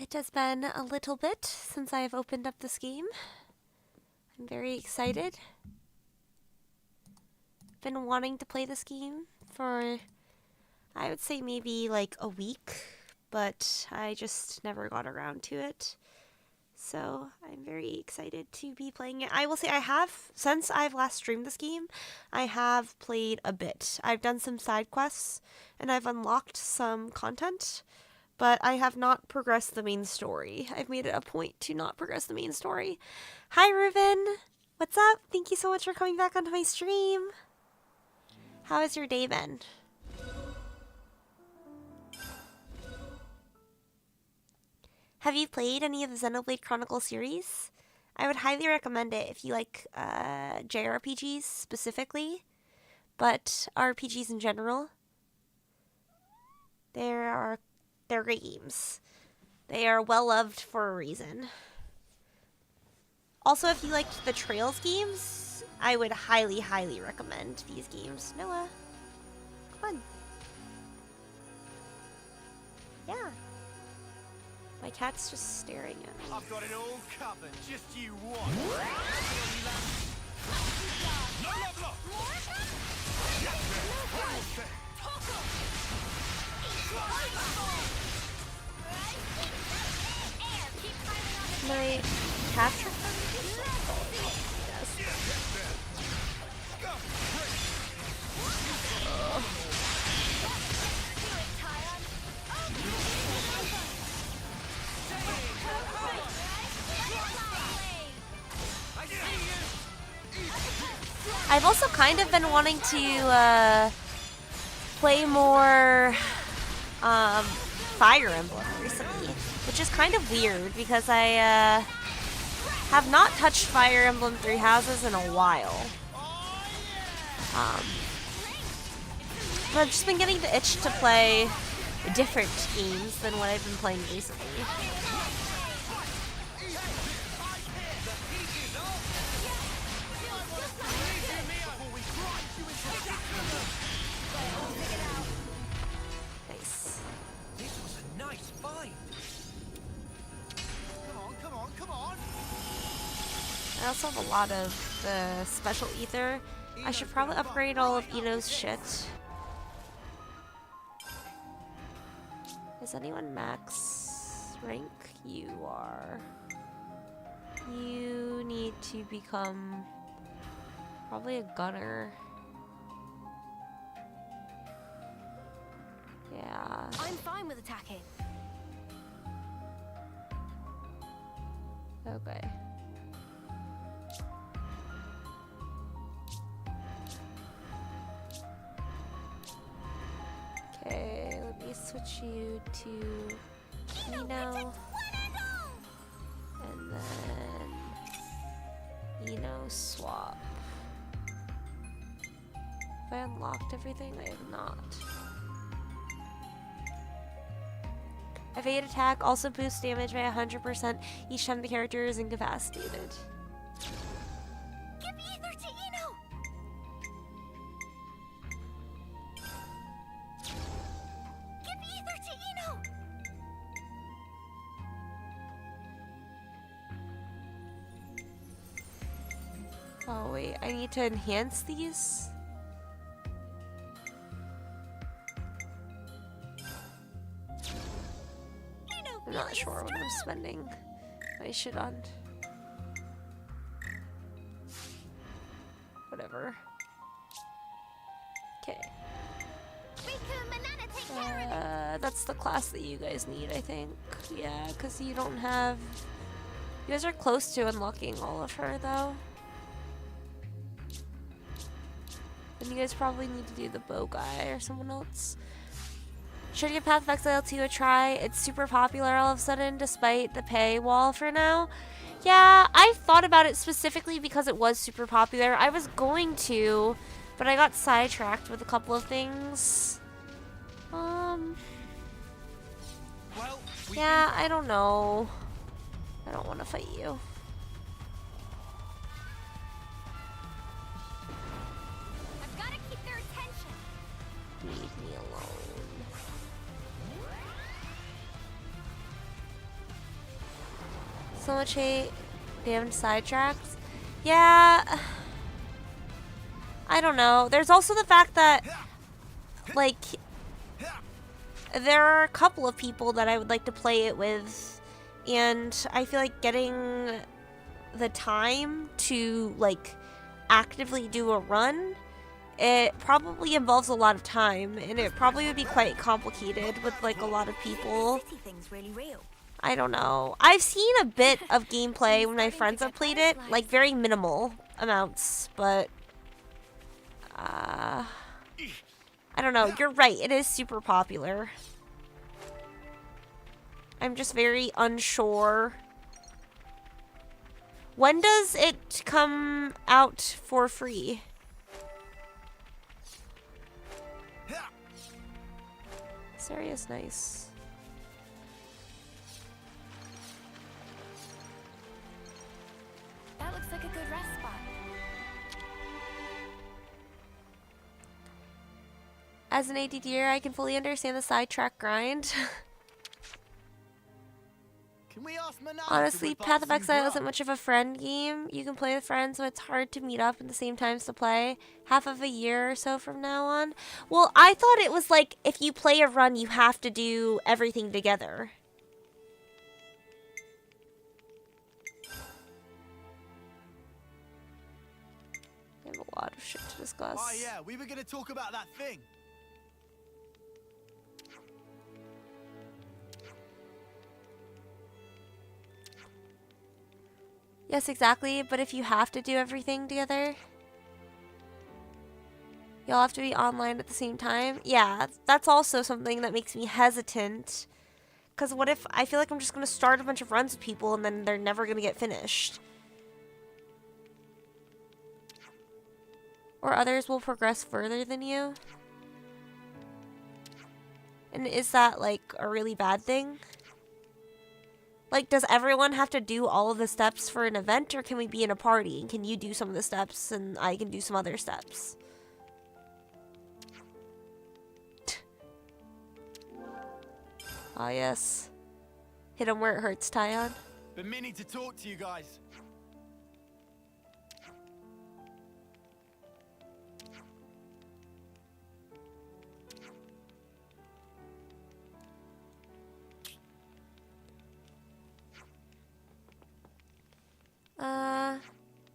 It has been a little bit since I have opened up this game. I'm very excited. Been wanting to play this game for, I would say maybe like a week, but I just never got around to it. So I'm very excited to be playing it. I will say I have, since I've last streamed this game, I have played a bit. I've done some side quests and I've unlocked some content, but I have not progressed the main story. I've made it a point to not progress the main story. Hi, Reuven. What's up? Thank you so much for coming back onto my stream. How has your day been? Have you played any of the Xenoblade Chronicles series? I would highly recommend it if you like JRPGs specifically, but RPGs in general. They're great games. They are well loved for a reason. Also, if you liked the Trails games, I would highly, highly recommend these games. Noah, come on. Yeah. My cat's just staring at me. I've got it all covered, just you watch. No level up! My capture card? I've also kind of been wanting to play more Fire Emblem recently, which is kind of weird because I have not touched Fire Emblem Three Houses in a while. But I've just been getting the itch to play different games than what I've been playing recently. Nice. This was a nice find. Come on. I also have a lot of the special ether. I should probably upgrade all of Ino's shit. Is anyone max rank? You are. You need to become probably a gunner. Yeah. I'm fine with attacking. Okay. Okay, let me switch you to Ino. And then Ino swap. Have I unlocked everything? I have not. Evade attack also boosts damage by 100% each time the character is incapacitated. Give ether to Ino. Give ether to Ino. Oh wait, I need to enhance these? I'm not sure what I'm spending my shit on. Whatever. Okay. That's the class that you guys need, I think. Yeah, because you don't have... You guys are close to unlocking all of her, though. And you guys probably need to do the bow guy or someone else. Should give Path of Exile 2 a try. It's super popular all of a sudden, despite the paywall for now. Yeah, I thought about it specifically because it was super popular. I was going to, but I got sidetracked with a couple of things. Yeah, I don't know. I don't want to fight you. I've got to keep their attention. Leave me alone. So much hate. Damn sidetracks. Yeah. I don't know. There's also the fact that, like, there are a couple of people that I would like to play it with, and I feel like getting the time to, like, actively do a run, it probably involves a lot of time, and it probably would be quite complicated with, like, a lot of people. City thing's really real. I don't know. I've seen a bit of gameplay when my friends have played it, like very minimal amounts, but I don't know. You're right. It is super popular. I'm just very unsure. When does it come out for free? This area is nice. That looks like a good rest spot. As an ADDer, I can fully understand the sidetrack grind. Can we ask Manal Honestly, to whip Path up of some Exile grub? isn't much of a friend game. You can play with friends, so it's hard to meet up at the same times to play. Half of a year or so from now on. Well, I thought it was like if you play a run, you have to do everything together. I have a lot of shit to discuss. Oh yeah, we were gonna talk about that thing. Yes, exactly. But if you have to do everything together, you'll have to be online at the same time. Yeah, that's also something that makes me hesitant. Because what if I feel like I'm just going to start a bunch of runs with people and then they're never going to get finished? Or others will progress further than you? And is that, like, a really bad thing? Like, does everyone have to do all of the steps for an event, or can we be in a party? And can you do some of the steps, and I can do some other steps? Ah, yes. Hit him where it hurts, Tyon. Been meaning to talk to you guys.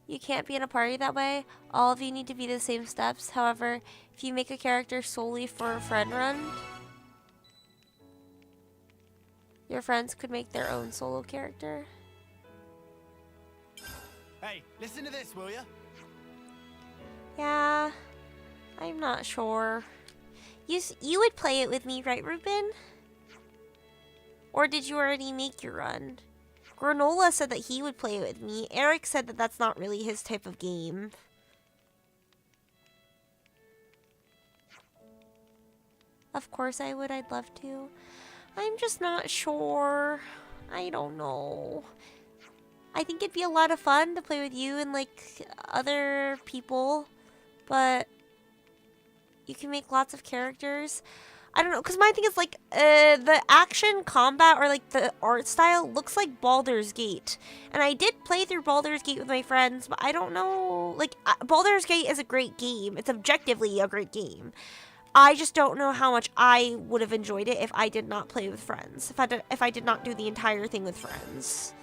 You can't be in a party that way. All of you need to be the same steps. However, if you make a character solely for a friend run, your friends could make their own solo character. Hey, listen to this, will ya? Yeah, I'm not sure. You would play it with me, right, Ruben? Or did you already make your run? Granola said that he would play it with me. Eric said that that's not really his type of game. Of course I would. I'd love to. I'm just not sure. I don't know. I think it'd be a lot of fun to play with you and, like, other people. But you can make lots of characters. I don't know, because my thing is, like, the action combat or, like, the art style looks like Baldur's Gate. And I did play through Baldur's Gate with my friends, but I don't know, like, Baldur's Gate is a great game. It's objectively a great game. I just don't know how much I would have enjoyed it if I did not play with friends. If I did not do the entire thing with friends.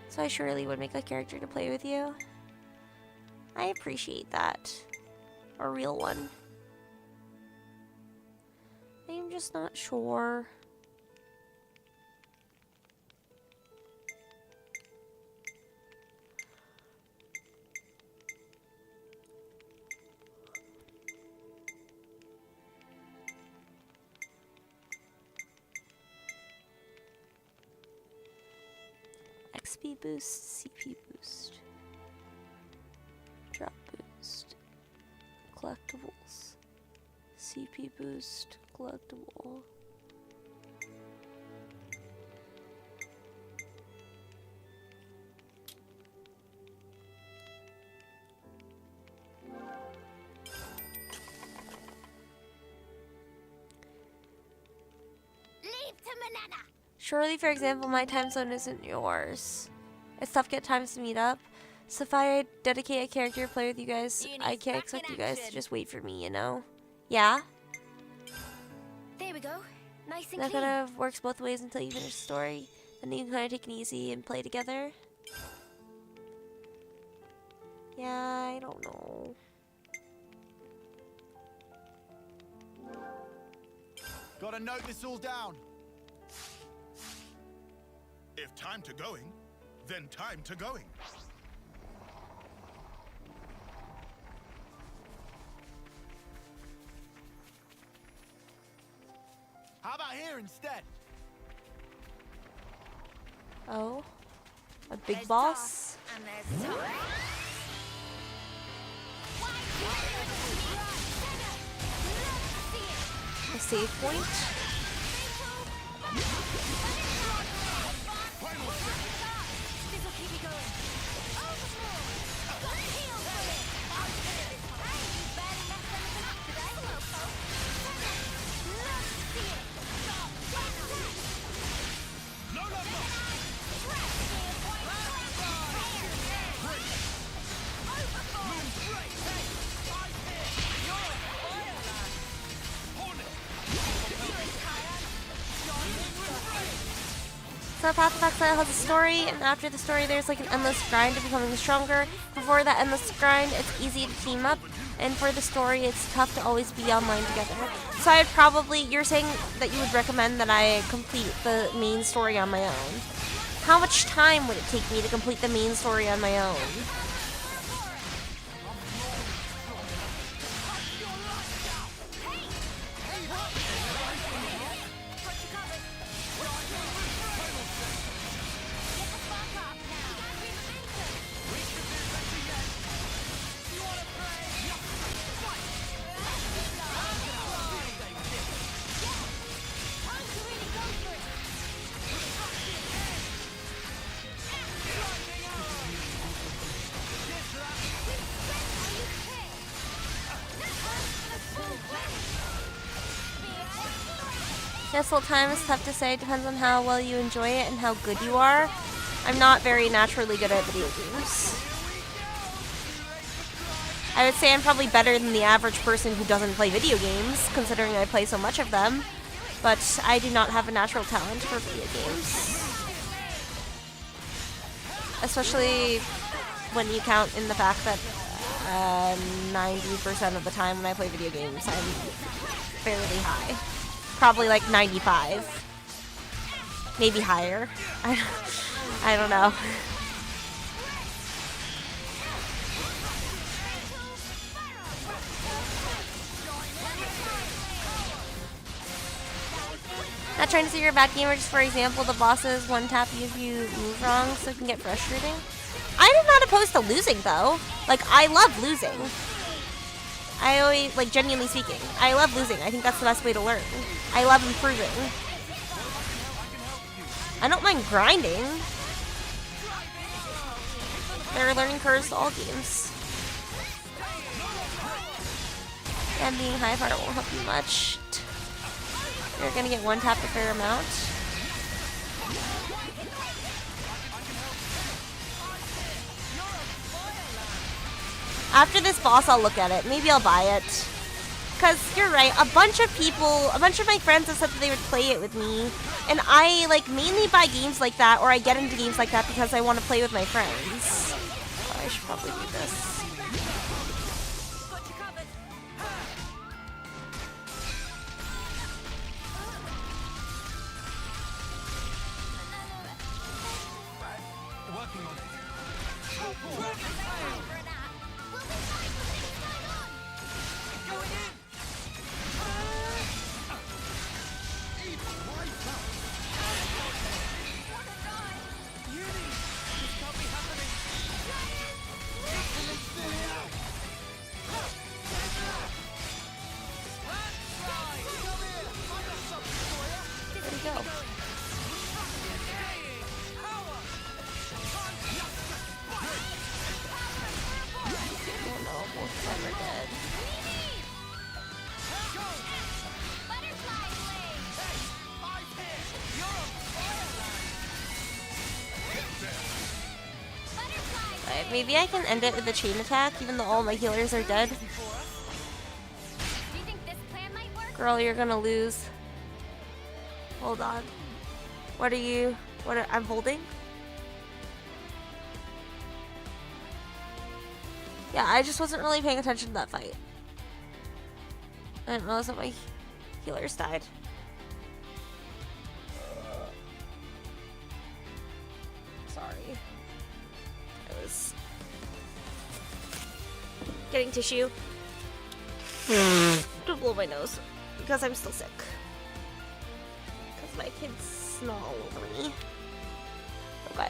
So I surely would make a character to play with you. I appreciate that. A real one. I'm just not sure. XP boost, CP boost, drop boost, collectibles, CP boost, collectible. Surely, for example, my time zone isn't yours. It's tough to get times to meet up. So if I dedicate a character to play with you guys, I can't expect you guys to just wait for me, you know? Yeah? There we go. Nice and That clean. kind of works both ways until you finish the story. Then you can kind of take it easy and play together. Yeah, I don't know. Gotta note this all down. If time to going, then time to going. How about here instead? Oh? A big There's boss? toss, and there's toss. A save point? This'll keep you going. Overboard. Heel for it. Hey, you barely messed anything up today. Hello, folks. Love to see it. No, no, no! So Path of Exile has a story, and after the story there's like an endless grind of becoming stronger. Before that endless grind, it's easy to team up, and for the story, it's tough to always be online together. So I'd probably, you're saying that you would recommend that I complete the main story on my own. How much time would it take me to complete the main story on my own? Yes, full time is tough to say. It depends on how well you enjoy it and how good you are. I'm not very naturally good at video games. I would say I'm probably better than the average person who doesn't play video games, considering I play so much of them. But I do not have a natural talent for video games. Especially when you count in the fact that 90% of the time when I play video games, I'm fairly high. Probably like 95. Maybe higher. I don't know. Not trying to say you're a bad gamer, just for example, the bosses one tap you if you move wrong, so it can get frustrating. I'm not opposed to losing though. Like, I love losing. I always, like, genuinely speaking, I love losing. I think that's the best way to learn. I love improving. I don't mind grinding. There are learning curves to all games. And being high fire won't help you much. You're gonna get one tapped a fair amount. After this boss, I'll look at it. Maybe I'll buy it. Because you're right, a bunch of my friends have said that they would play it with me. And I, like, mainly buy games like that, or I get into games like that because I want to play with my friends. Oh, I should probably do this. Working on it. There we go. Oh no, both of them are dead. Okay, maybe I can end it with a chain attack, even though all my healers are dead. Do you think this plan might work? Girl, you're gonna lose. Hold on. What are you? I'm holding? Yeah, I just wasn't really paying attention to that fight. I didn't realize that my healers died. Sorry. I was getting tissue to blow my nose because I'm still sick. Because my kids snore all over me. Okay.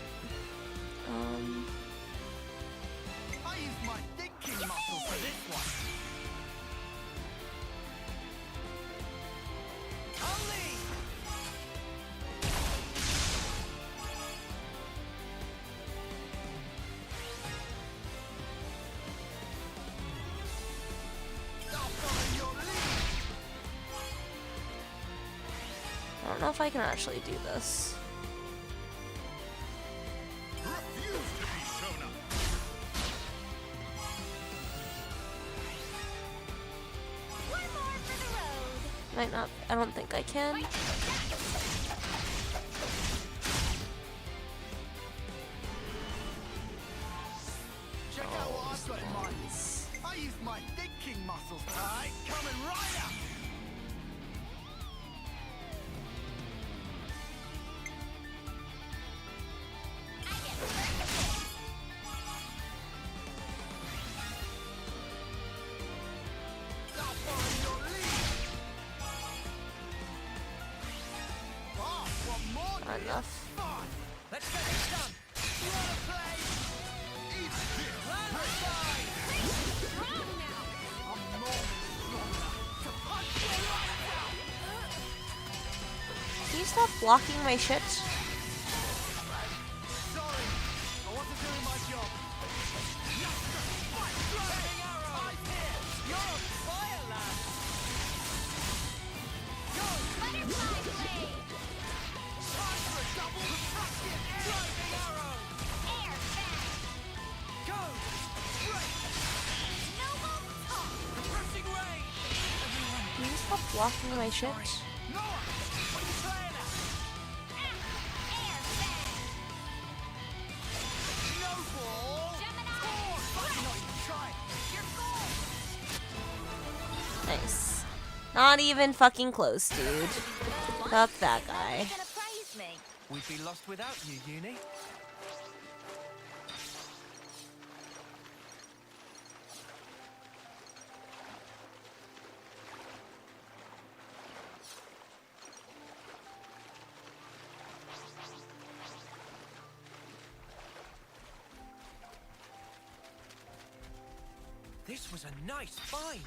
I used my thinking muscle for this one. I'll lead. I'll follow your lead. I don't know if I can actually do this. Refuse to be shown up. One more for the road. Might not. I don't think I can. Check out what I've got in mind. I used my thinking muscles tonight. Coming right up. I get first. I'll follow your lead. Oh, what more? Not enough. Fine. Let's get this done. Wanna play? Eat this. Right. Wrong now. I'm more than strong enough to punch your lights out. Can you stop blocking my shit? Sorry, I wasn't doing my job. Driving arrow. I'm here. You're on fire, lad. Go. Butterfly blade. Time for a double percussion. Driving arrow. Air fast. Go. Break. Noble talk. Pressing rain. Can you stop blocking my shit? Noah, what are you playing at? Air fast. Snowball. Gemini. You're not even trying. Your goal. Nice. Not even fucking close, dude. Fuck that guy. Gonna praise me. We'd be lost without you, Uni. This was a nice find.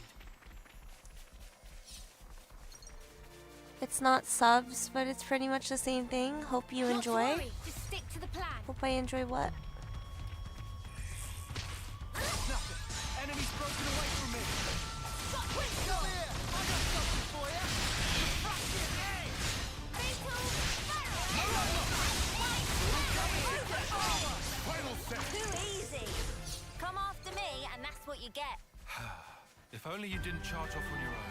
It's not subs, but it's pretty much the same thing. Hope you Not to enjoy. worry. Just stick to the plan. Hope I enjoy what? Nothing. Enemy's broken away from me. Come here. I got something for you. Practice egg. Final set. Too easy. Come after me, and that's what you get. If only you didn't charge off on your own.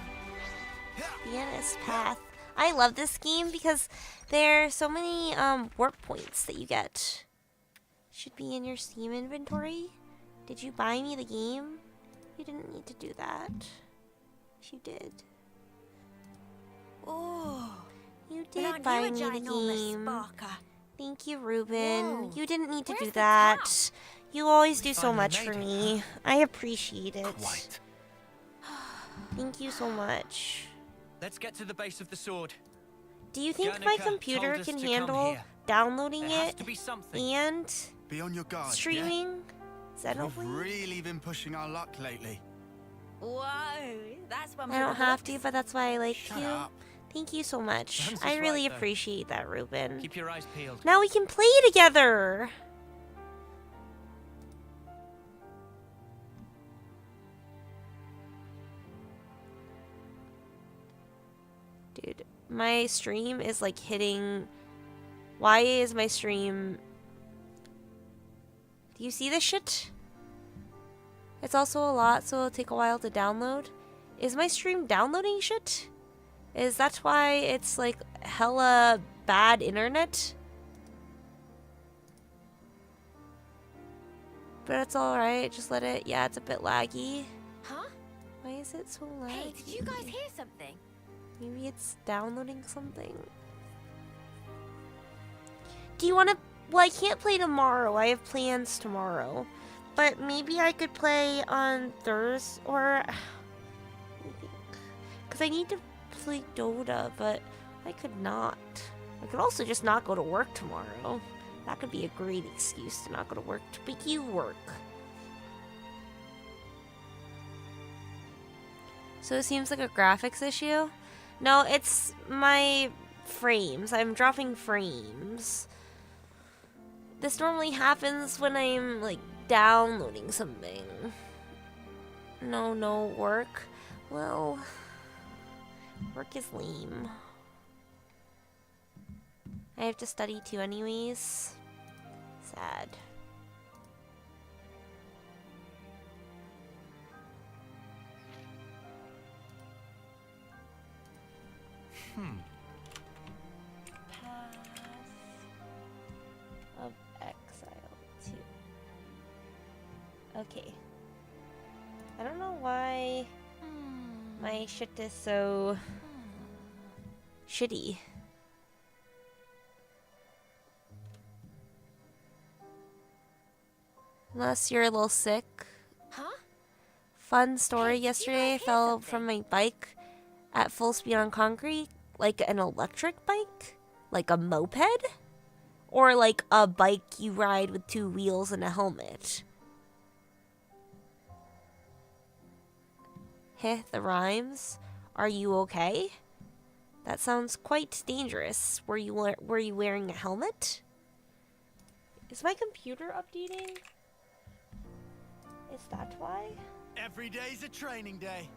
Pianist Path. I love this game because there are so many warp points that you get. Should be in your Steam inventory. Did you buy me the game? You didn't need to do that. You did. Oh, You but did aren't buy you a me the ginormous game. sparker? Thank you, Ruben. Whoa. You didn't need to Where's do the that. cow? You always do so finally much made for it, me. I appreciate it. Quite. Thank you so much. Let's get to the base of the sword. Do you think my Guernica computer told us can to come handle here. downloading There has it to be something. and Be on your guard. streaming Yeah? Xenoblade? We've really been pushing our luck lately. Whoa, that's one. I for don't the have to, books. but that's why I like Shut you. up. Thank you so much. Hans is I really right, though. appreciate that, Ruben. Keep your eyes peeled. Now we can play together. Dude, my stream is like hitting. Why is my stream Do you see this shit? It's also a lot, so it'll take a while to download. Is my stream downloading shit? Is that why it's like hella bad internet? But it's alright, just let it. Yeah, it's a bit laggy. Huh? Why is it so laggy? Hey, did you guys hear something? Maybe it's downloading something. Do you want to? Well, I can't play tomorrow. I have plans tomorrow. But maybe I could play on Thursday or. Because I need to play Dota, but I could not. I could also just not go to work tomorrow. That could be a great excuse to not go to work. But you work. So it seems like a graphics issue. No, it's my frames. I'm dropping frames. This normally happens when I'm like downloading something. No work. Well, work is lame. I have to study too anyways. Sad. Path of Exile 2. Okay. I don't know why my shit is so shitty. Unless you're a little sick. Huh? Fun story. Hey, Yesterday I you guys hear fell something? from my bike at full speed on concrete. Like an electric bike? Like a moped? Or like a bike you ride with 2 wheels and a helmet? Heh, the rhymes. Are you okay? That sounds quite dangerous. Were you wearing a helmet? Is my computer updating? Is that why? Every day's a training day.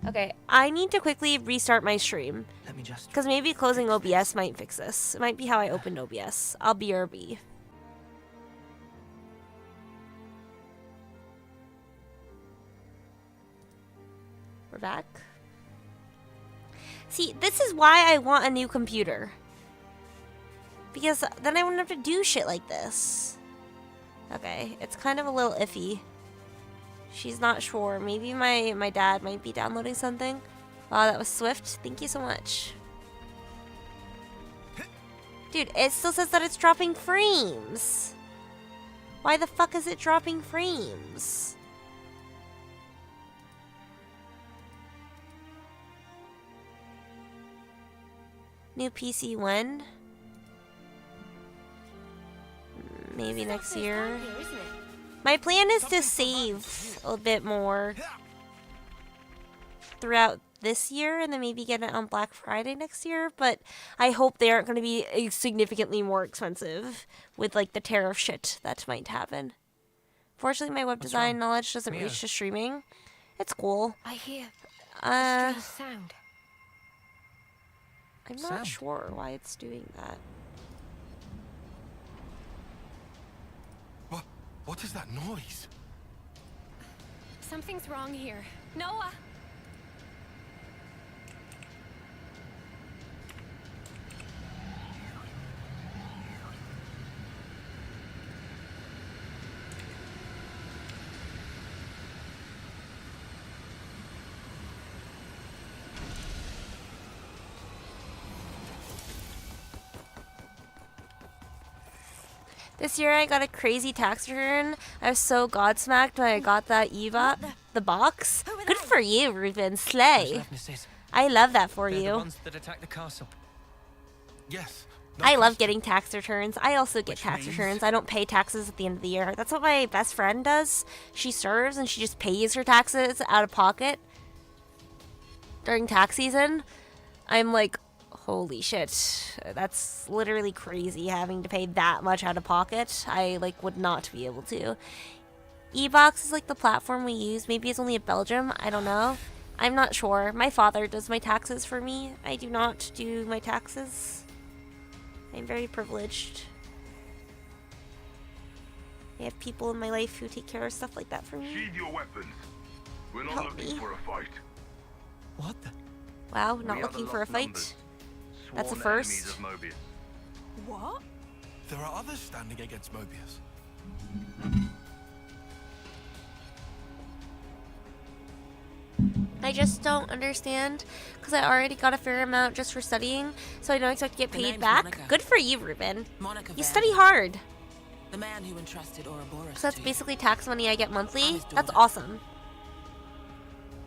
Okay, I need to quickly restart my stream. Let me just. Because maybe closing OBS might fix this. It might be how I opened OBS. I'll BRB. We're back. See, this is why I want a new computer. Because then I wouldn't have to do shit like this. Okay, it's kind of a little iffy. She's not sure. Maybe my dad might be downloading something. Wow, that was swift. Thank you so much. Dude, it still says that it's dropping frames. Why the fuck is it dropping frames? New PC when? Maybe next year. Here, isn't it? My plan is to save a bit more throughout this year and then maybe get it on Black Friday next year, but I hope they aren't going to be significantly more expensive with like the tariff shit that might happen. Fortunately, my web design knowledge doesn't reach to streaming. It's cool. I hear a strange sound. I'm not sure why it's doing that. What is that noise? Something's wrong here. Noah! This year I got a crazy tax return. I was so godsmacked when I got that EVA, the box. Good for you, Ruben. Slay. I love that for They're the you. ones that attacked the castle. Yes. I love getting tax returns. I also get Which tax means- returns. I don't pay taxes at the end of the year. That's what my best friend does. She serves and she just pays her taxes out of pocket during tax season. I'm like, Holy shit. That's literally crazy having to pay that much out of pocket. I like would not be able to. eBox is like the platform we use. Maybe it's only in Belgium. I don't know. I'm not sure. My father does my taxes for me. I do not do my taxes. I'm very privileged. I have people in my life who take care of stuff like that for me. Sheathe your weapons. We're not Help looking me. for a fight. What the? Wow, We not are the looking for a lost fight. numbers, That's a sworn first. enemies of Mobius. What? There are others standing against Mobius. I just don't understand because I already got a fair amount just for studying, so I don't expect to get The paid name's back. Monica. Good for you, Ruben. Monica You Van, study hard. the man who entrusted Ouroboros So that's to you. basically tax money I get I'm monthly. his That's daughter. awesome.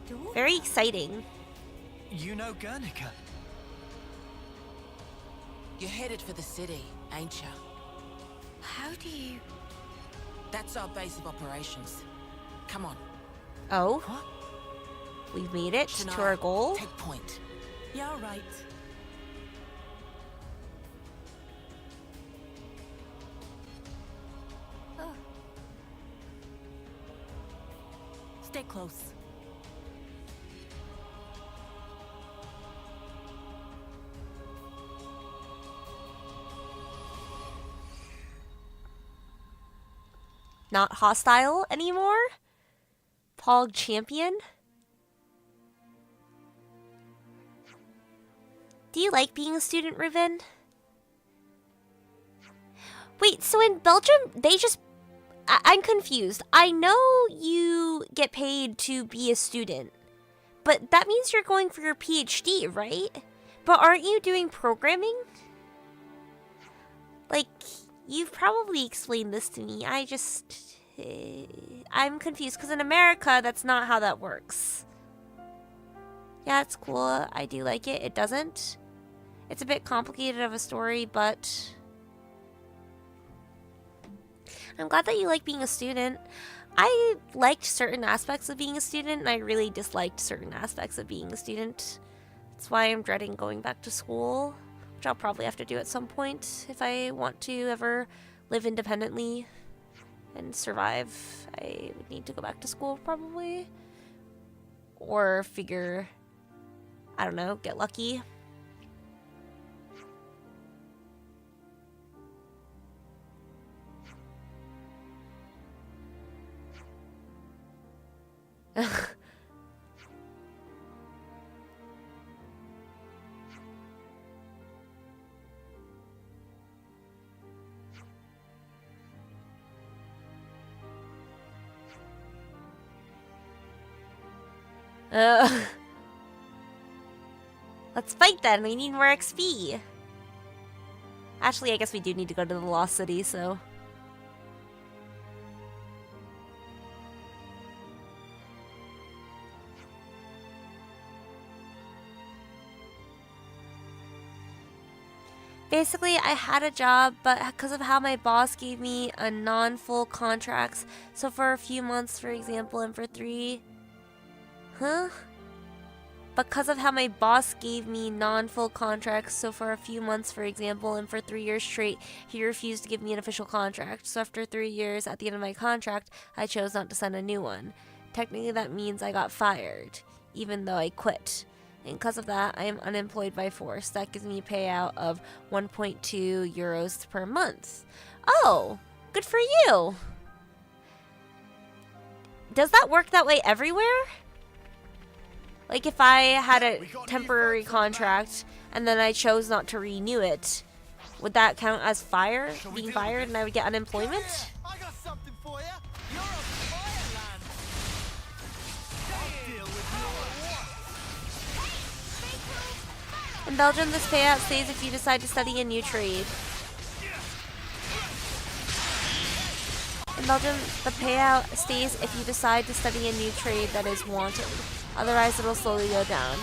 Daughter? Very exciting. You know Guernica? You're headed for the city, ain't ya? How do you... That's our base of operations. Come on. Oh, What? we've made it to Shania, our goal. Take point. You're right. Oh. Stay close. Not hostile anymore? Pog champion? Do you like being a student, Ruben? Wait, so in Belgium, they just... I'm confused. I know you get paid to be a student, but that means you're going for your PhD, right? But aren't you doing programming? Like, you've probably explained this to me. I just... I'm confused, because in America, that's not how that works. Yeah, it's cool. I do like it. It doesn't. It's a bit complicated of a story, but... I'm glad that you like being a student. I liked certain aspects of being a student, and I really disliked certain aspects of being a student. That's why I'm dreading going back to school, which I'll probably have to do at some point if I want to ever live independently and survive. I would need to go back to school, probably. Or figure, I don't know, get lucky. Let's fight then. We need more XP. Actually, I guess we do need to go to the Lost City, so... Basically, I had a job, but because of how my boss gave me a non-full contracts, so for a few months, for example, and for 3... Huh? Because of how my boss gave me non-full contracts, so for a few months, for example, and for 3 years straight, he refused to give me an official contract. So after 3 years, at the end of my contract, I chose not to sign a new one. Technically, that means I got fired, even though I quit. And because of that, I am unemployed by force. That gives me a payout of 1.2 euros per month. Oh, good for you. Does that work that way everywhere? Like if I had a temporary contract and then I chose not to renew it, would that count as being fired, and I would get unemployment? I got something for you. You're on fireland. I'll deal with you. In Belgium, this payout stays if you decide to study a new trade. In Belgium, the payout stays if you decide to study a new trade that is wanted. Otherwise, it'll slowly go down.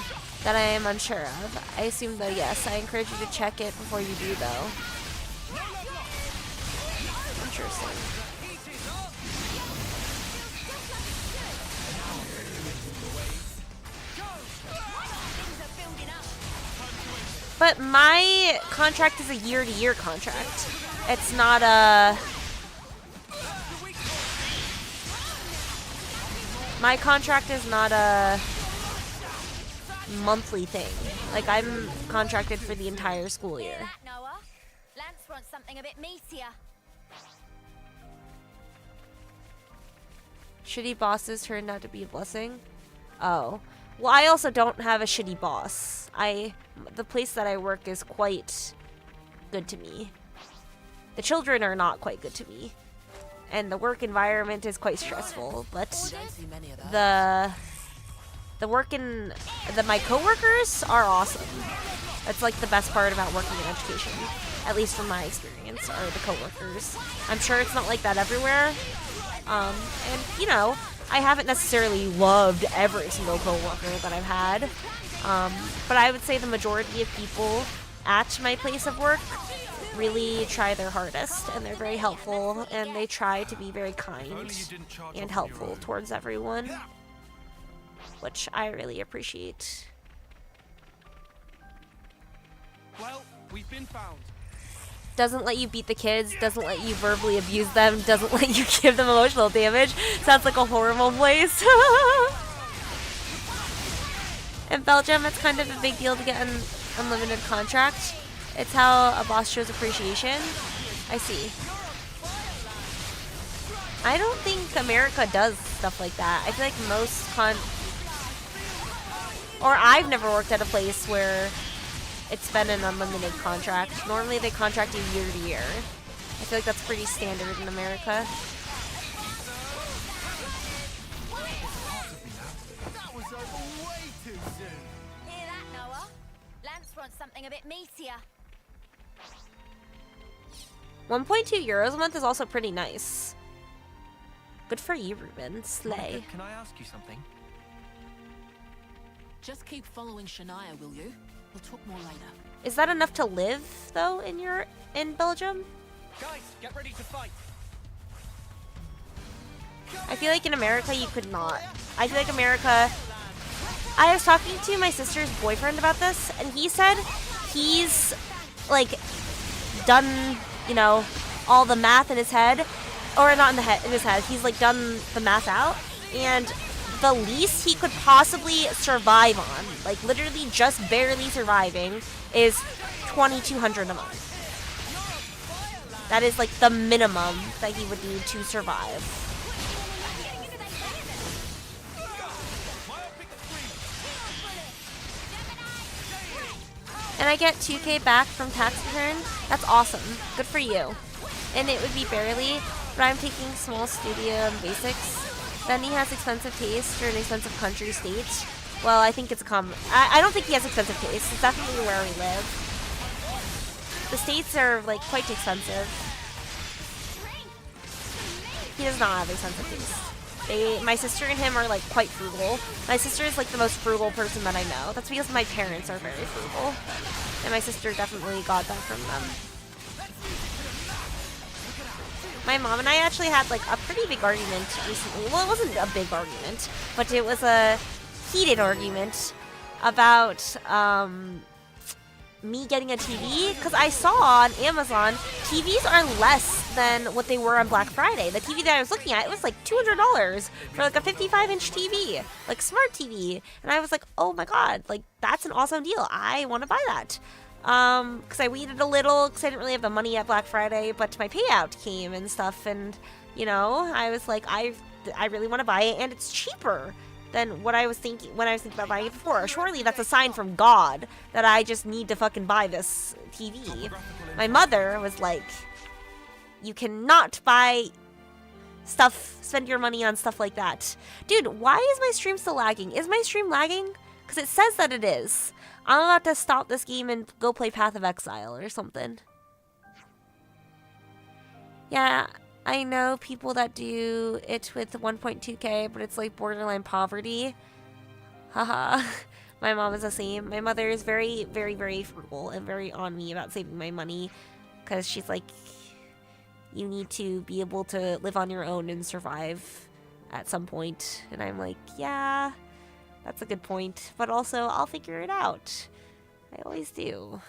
That I am unsure of. I assume though, yes. I encourage you to check it before you do, though. Interesting. Things are building up. But my contract is a year-to-year contract. It's not a... My contract is not a monthly thing. Like, I'm contracted for the entire school Hear year. that, Noah? Lance wants something a bit meatier. Shitty bosses turned out to be a blessing. Oh. Well, I also don't have a shitty boss. The place that I work is quite good to me. The children are not quite good to me. And the work environment is quite stressful, but Don't see many of those. my coworkers are awesome. That's like the best part about working in education, at least from my experience, are the coworkers. I'm sure it's not like that everywhere. And you know, I haven't necessarily loved every single coworker that I've had. But I would say the majority of people at my place of work really try their hardest, and they're very helpful, and they try to be very kind and helpful towards everyone, which I really appreciate. Well, we've been found. Doesn't let you beat the kids, doesn't let you verbally abuse them, doesn't let you give them emotional damage. Sounds like a horrible place. In Belgium, it's kind of a big deal to get an unlimited contract. It's how a boss shows appreciation. I see. I don't think America does stuff like that. I feel like most or I've never worked at a place where it's been an unlimited contract. Normally they contract you year to year. I feel like that's pretty standard in America. That was over way too soon. Hear that, Noah? Lance wants something a bit meatier. 1.2 euros a month is also pretty nice. Good for you, Ruben. Slay. Can I ask you something? Just keep following Shania, will you? We'll talk more later. Is that enough to live, though, in Belgium? Guys, get ready to fight. I feel like in America you could not. I feel like America... I was talking to my sister's boyfriend about this, and he said he's, like, done, you know, all the math in his head. Or not in his head. He's, like, done the math out. And the least he could possibly survive on, like, literally just barely surviving, is $2,200 a month. That is, like, the minimum that he would need to survive. And I get $2K back from tax return. That's awesome. Good for you. And it would be barely, but I'm taking small studio and basics. Then he has expensive taste or an expensive country state. Well, I think it's I don't think he has expensive taste. It's definitely where we live. The states are, like, quite expensive. He does not have expensive taste. My sister and him are, like, quite frugal. My sister is, like, the most frugal person that I know. That's because my parents are very frugal. And my sister definitely got that from them. My mom and I actually had, like, a pretty big argument recently. Well, it wasn't a big argument, but it was a heated argument about, me getting a TV, because I saw on Amazon TVs are less than what they were on Black Friday. The TV that I was looking at, it was like $200 for like a 55-inch TV, like smart TV, and I was like, oh my god, like that's an awesome deal. I want to buy that. Because I waited a little because I didn't really have the money at Black Friday, but my payout came and stuff, and you know, I was like, I really want to buy it, and it's cheaper than what I was thinking when I was thinking about buying it before. Surely that's a sign from God that I just need to fucking buy this TV. My mother was like, you cannot buy stuff, spend your money on stuff like that. Dude, why is my stream still lagging? Is my stream lagging? Because it says that it is. I'm about to stop this game and go play Path of Exile or something. Yeah, I know people that do it with 1.2K, but it's like borderline poverty. Haha. My mom is the same. My mother is very, very, very frugal and very on me about saving my money. Because she's like, you need to be able to live on your own and survive at some point. And I'm like, yeah, that's a good point. But also, I'll figure it out. I always do.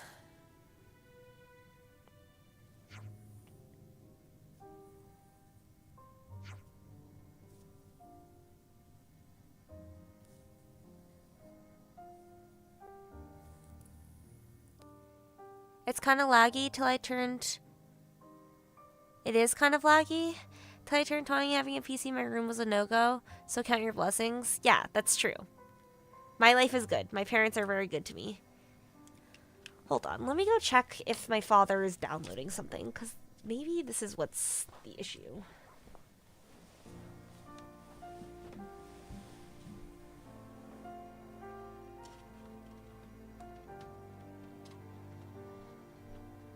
It's kind of laggy till I turned... It is kind of laggy. Till I turned 20, having a PC in my room was a no-go. So count your blessings. Yeah, that's true. My life is good. My parents are very good to me. Hold on. Let me go check if my father is downloading something. Because maybe this is what's the issue.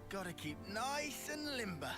Gotta keep nice and limber.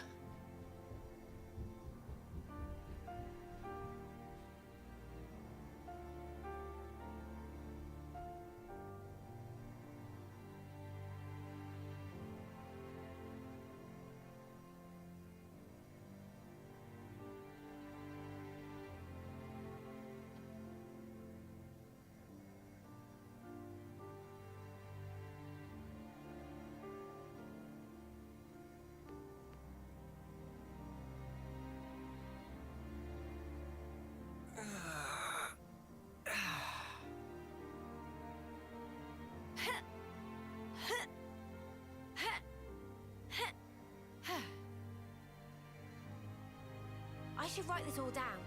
I should write this all down.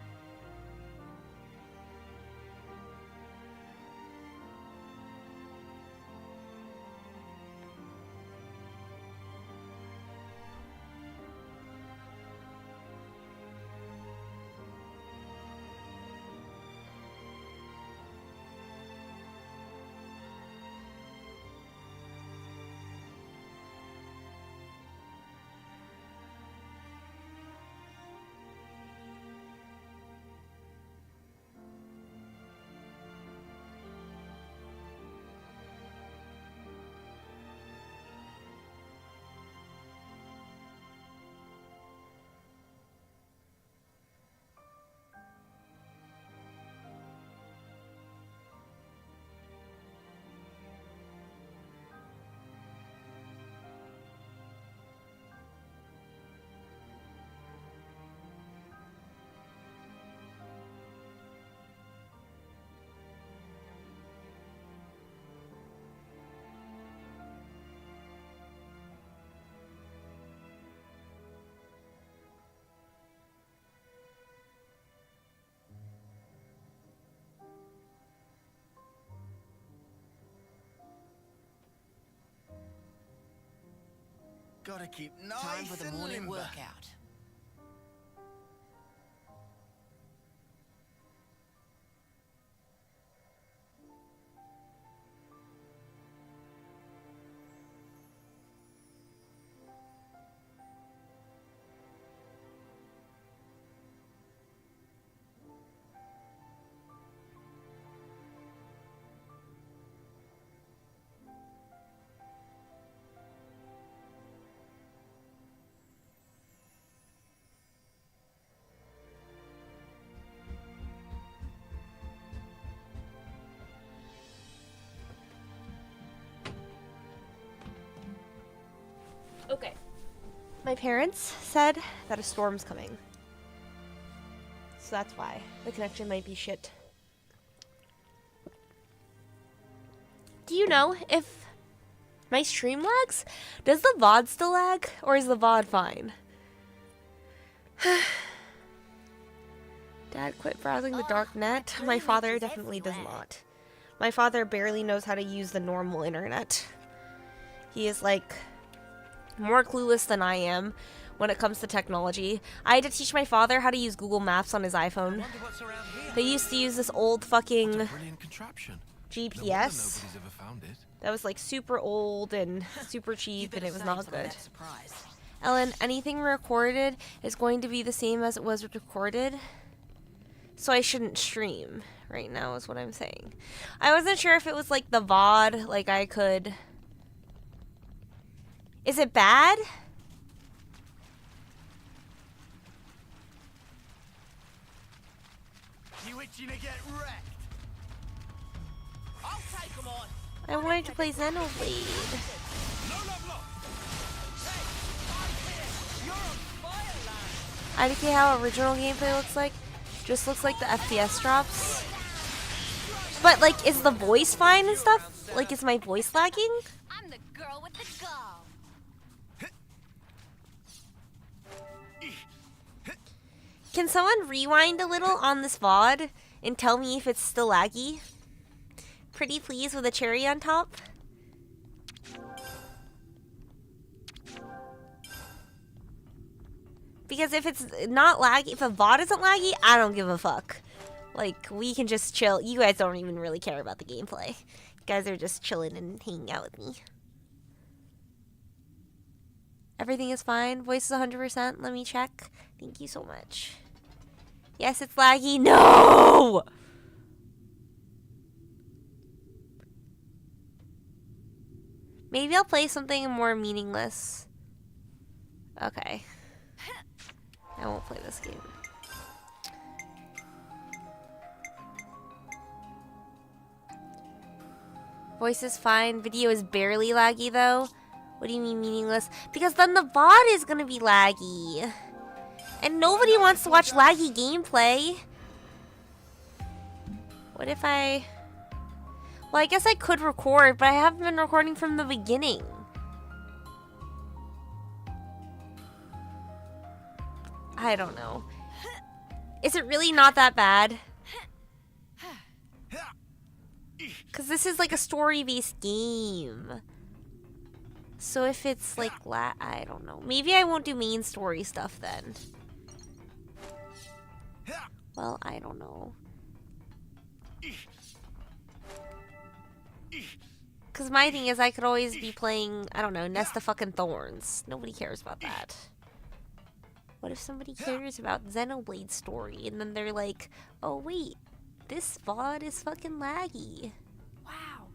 Gotta keep nice Time for the and morning limber. workout. Okay. My parents said that a storm's coming. So that's why. The connection might be shit. Do you know if my stream lags? Does the VOD still lag? Or is the VOD fine? Dad quit browsing the dark net. My father definitely does not. My father barely knows how to use the normal internet. He is like more clueless than I am when it comes to technology. I had to teach my father how to use Google Maps on his iPhone. Wonder what's around here. They used to use this old What a fucking brilliant contraption. No wonder GPS nobody's ever found it. that was like super old and super cheap, and it was not good. Surprise. Ellen, anything recorded is going to be the same as it was recorded, so I shouldn't stream right now is what I'm saying. I wasn't sure if it was like the VOD, like I could... Is it bad? You itching to get wrecked? I'll take 'em on. I wanted to play Xenoblade. No love lost. Hey, I'm here. You're on fire, lad. I don't care how original gameplay looks like. Just looks like the FPS drops. But like, is the voice fine and stuff? Like, is my voice lagging? I'm the girl with the gall. Can someone rewind a little on this VOD and tell me if it's still laggy? Pretty please with a cherry on top. Because if it's not laggy, if a VOD isn't laggy, I don't give a fuck. Like, we can just chill. You guys don't even really care about the gameplay. You guys are just chilling and hanging out with me. Everything is fine. Voice is 100%. Let me check. Thank you so much. Yes, it's laggy. No! Maybe I'll play something more meaningless. Okay. I won't play this game. Voice is fine. Video is barely laggy though. What do you mean meaningless? Because then the VOD is gonna be laggy. And nobody wants to watch laggy gameplay. What if I... Well, I guess I could record, but I haven't been recording from the beginning. I don't know. Is it really not that bad? Because this is like a story-based game. So if it's like I don't know. Maybe I won't do main story stuff then. Well, I don't know. Because my thing is I could always be playing, I don't know, Nest of fucking Thorns. Nobody cares about that. What if somebody cares about Xenoblade story and then they're like, oh wait, this VOD is fucking laggy. Wow.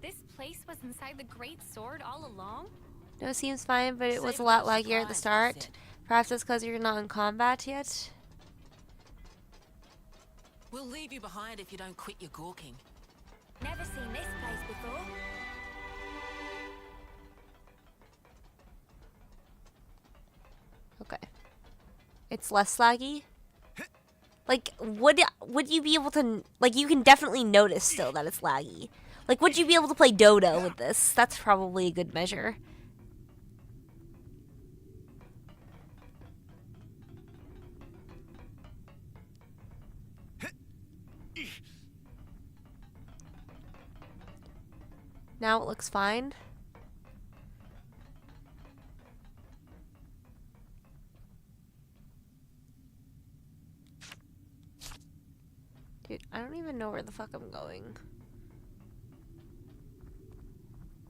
This place was inside the Great Sword all along? No, it seems fine, but it was a Save lot those laggier at the supplies, start. that's it. Perhaps it's because you're not in combat yet. We'll leave you behind if you don't quit your gawking. Never seen this place before. Okay. It's less laggy? Like, would you be able to... Like, you can definitely notice still that it's laggy. Like, would you be able to play Dota with this? That's probably a good measure. Now it looks fine. Dude, I don't even know where the fuck I'm going.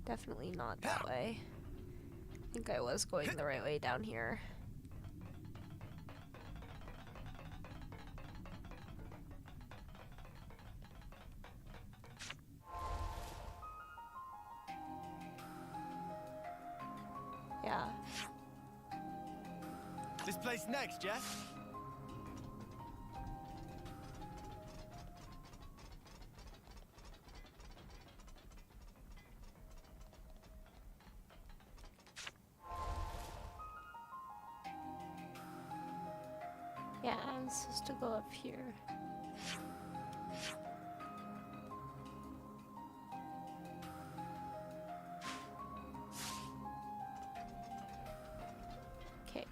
Definitely not that way. I think I was going the right way down here. Yeah. This place next, yeah? Yeah, I'm supposed to go up here. Okay.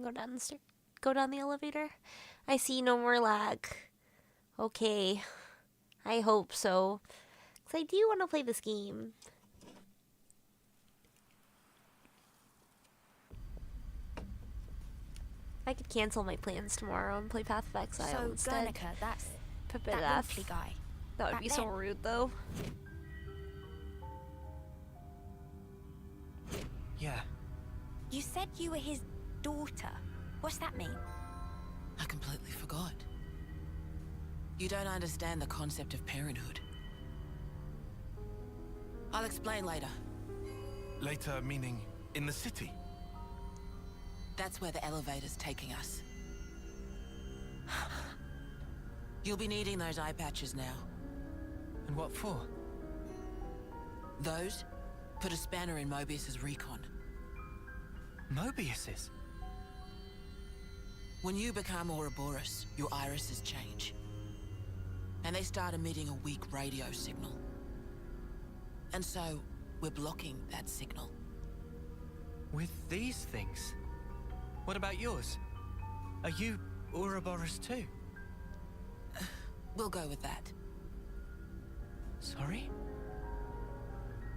Go down the stair. Go down the elevator. I see no more lag. Okay. I hope so. 'Cause I do want to play this game. I could cancel my plans tomorrow and play Path of Exile So instead. Guernica, that's Pip that it Winkley off. guy. That would back be so then. rude, though. Yeah. You said you were his daughter. What's that mean? I completely forgot. You don't understand the concept of parenthood. I'll explain later. Later, meaning in the city. That's where the elevator's taking us. You'll be needing those eye patches now. And what for? Those put a spanner in Mobius's recon. Mobius's? When you become Ouroboros, your irises change. And they start emitting a weak radio signal. And so, we're blocking that signal. With these things? What about yours? Are you Ouroboros too? We'll go with that. Sorry?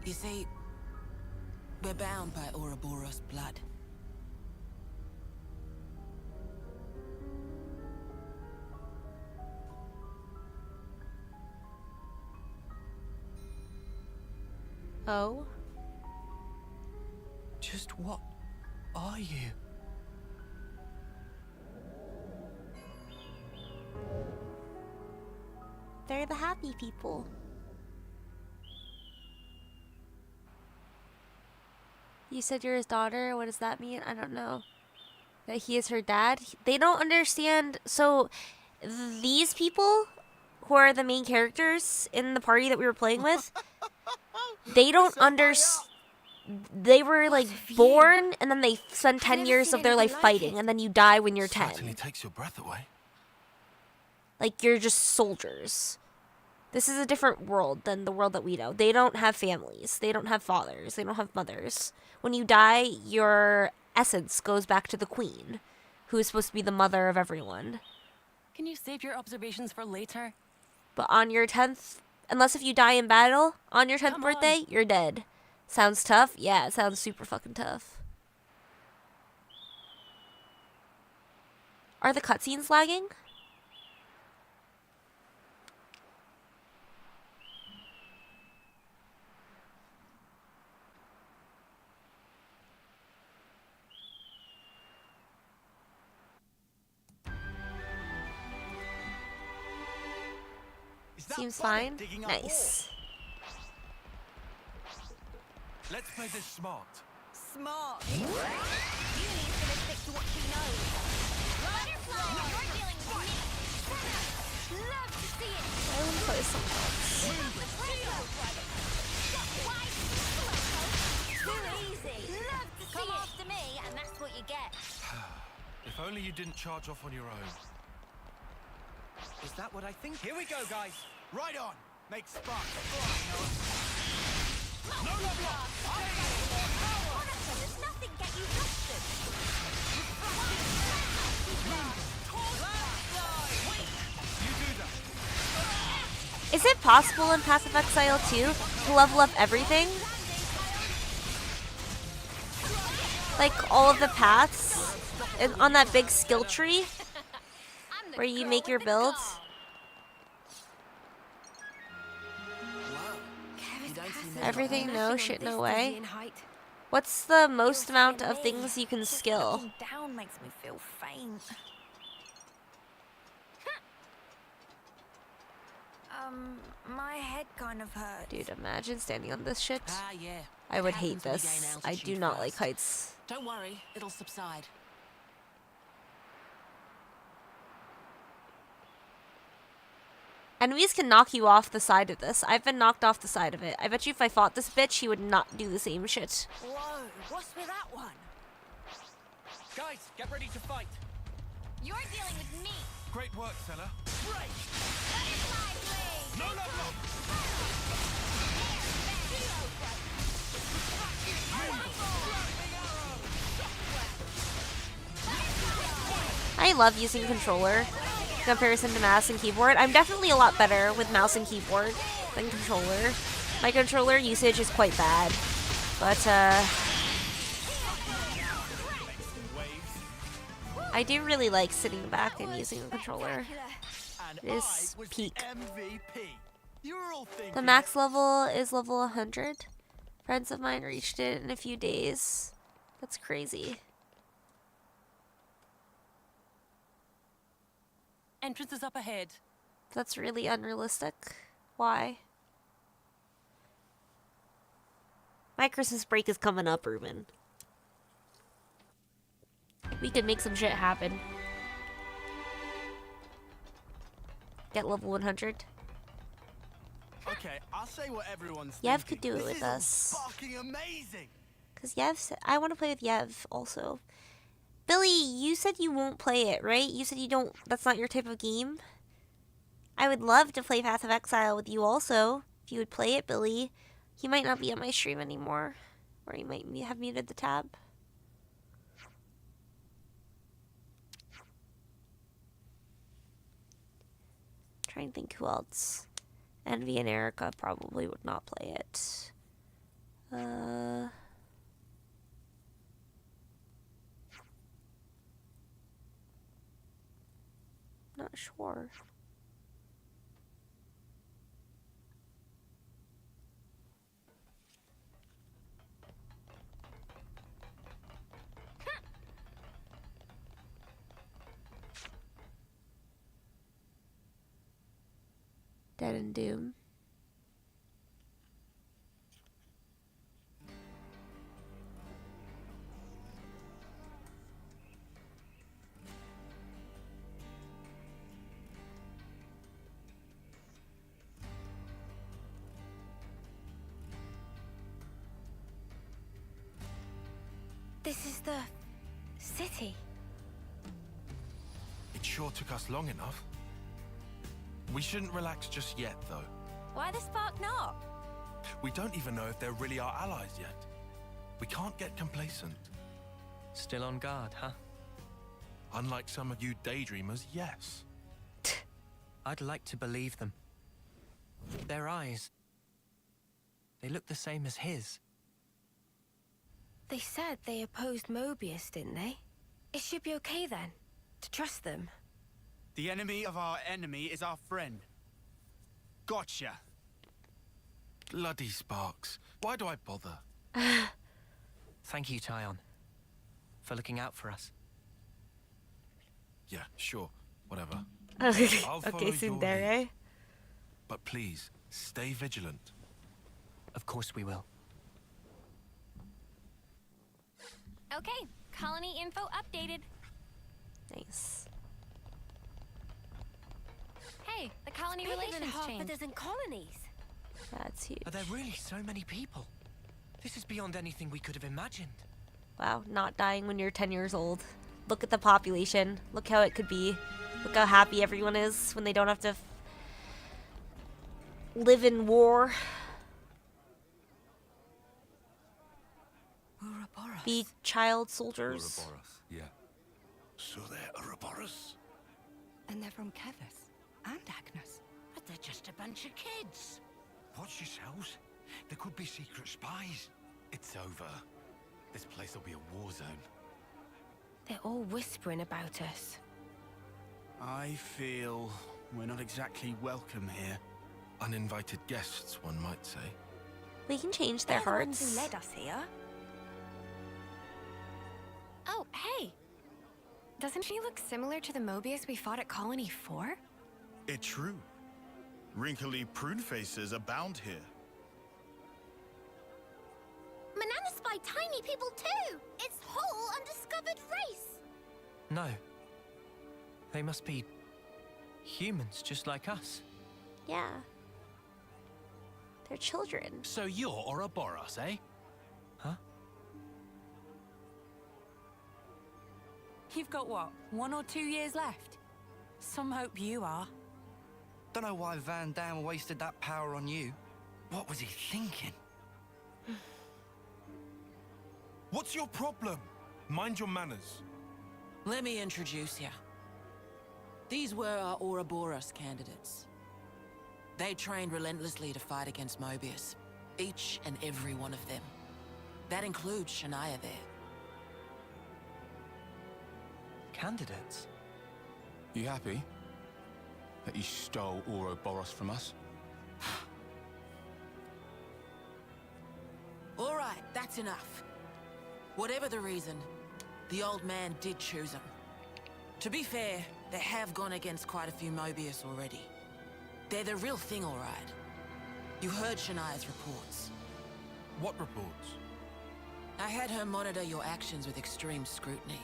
You see, we're bound by Ouroboros blood. Oh? Just what are you? They're the happy people. You said you're his daughter? What does that mean? I don't know. That he is her dad? They don't understand. So, these people who are the main characters in the party that we were playing with, they don't understand. They were like born and then they spend 10 years of their life fighting, and then you die when you're 10. Certainly takes your breath away. Like, you're just soldiers. This is a different world than the world that we know. They don't have families. They don't have fathers. They don't have mothers. When you die, your essence goes back to the queen, who is supposed to be the mother of everyone. Can you save your observations for later? But on your 10th, unless if you die in battle, on your 10th Come birthday, you're dead. Sounds tough? Yeah, it sounds super fucking tough. Are the cutscenes lagging? Is that Seems Bonnet fine. digging up Nice. Let's play this smart. Smart. Uni's gonna stick to what she knows. Butterfly, you're dealing with me. Senna, love to see it. I want to play something else. Too easy. Love to see it. Come after me, and that's what you get. If only you didn't charge off on your own. Is that what I think? Here we go, guys. Right on. Make sparks fly, Noah. No love lost. Honestly, does nothing get you flustered? You do that. Is it possible in Path of Exile 2 to level up everything? Like all of the paths on that big skill tree where you make your builds? You don't seem Everything? No shit, no way. What's the most amount of things you can skill? Looking down makes me feel faint. My head kind of hurts. Dude, imagine standing on this shit. Ah, yeah. I would It hate happens when you gain this. I do altitude not like first. heights. Don't worry, it'll subside. Enemies can knock you off the side of this. I've been knocked off the side of it. I bet you if I fought this bitch, he would not do the same shit. Whoa, what's with that one? Guys, get ready to fight. You're dealing with me. Great work, Senna. Break. Butterfly blade. No love lost. I love using controller in comparison to mouse and keyboard. I'm definitely a lot better with mouse and keyboard than controller. My controller usage is quite bad, but I do really like sitting back and using a controller. And It is I was peak. the MVP. You were all thinking. The max level is level 100. Friends of mine reached it in a few days. That's crazy. Entrance is up ahead. That's really unrealistic. Why? My Christmas break is coming up, Ruben. We could make some shit happen. get level 100. Okay, I'll say what everyone's Yev thinking. could do it This with is all us. fucking amazing. Cause I want to play with Yev also. Billy, you said you won't play it, right? You said you don't. That's not your type of game. I would love to play Path of Exile with you also. If you would play it, Billy. He might not be on my stream anymore, or he might have muted the tab. Try and think who else. Envy and Erica probably would not play it. Not sure. Dead and Doom. This is the city. It sure took us long enough. We shouldn't relax just yet, though. Why the spark not? We don't even know if they're really our allies yet. We can't get complacent. Still on guard, huh? Unlike some of you daydreamers, yes. I'd like to believe them. Their eyes, they look the same as his. They said they opposed Mobius, didn't they? It should be okay then, to trust them. The enemy of our enemy is our friend. Gotcha. Bloody Sparks. Why do I bother? Thank you, Tyon, for looking out for us. Yeah, sure. Whatever. Okay, I'll follow okay, soon your there, lead. eh? But please, stay vigilant. Of course we will. Okay, colony info updated. Nice. Hey, the colony Bigger than relations half a changed. dozen colonies. That's huge. Are there really so many people? This is beyond anything we could have imagined. Wow, not dying when you're 10 years old. Look at the population. Look how it could be. Look how happy everyone is when they don't have to live in war. Ouroboros. Be child soldiers. Ouroboros, yeah. So they're Ouroboros? And they're from Kevus and Agnes. But they're just a bunch of kids. Watch yourselves. There could be secret spies. It's over. This place will be a war zone. They're all whispering about us. I feel we're not exactly welcome here. Uninvited guests, one might say. We can change their They're the ones hearts. who led us here. Oh, hey! Doesn't she look similar to the Mobius we fought at Colony 4? It's true. Wrinkly prune faces abound here. Manana spy tiny people too! It's whole undiscovered race! No. They must be humans just like us. Yeah. They're children. So you're Ouroboros, eh? Huh? You've got what, 1 or 2 years left? Some hope you are. Don't know why Van Dam wasted that power on you. What was he thinking? What's your problem? Mind your manners. Let me introduce you. These were our Ouroboros candidates. They trained relentlessly to fight against Mobius. Each and every one of them. That includes Shania there. Candidates? You happy that you stole Ouroboros from us? All right, that's enough. Whatever the reason, the old man did choose them. To be fair, they have gone against quite a few Mobius already. They're the real thing, all right. You heard Shania's reports. What reports? I had her monitor your actions with extreme scrutiny.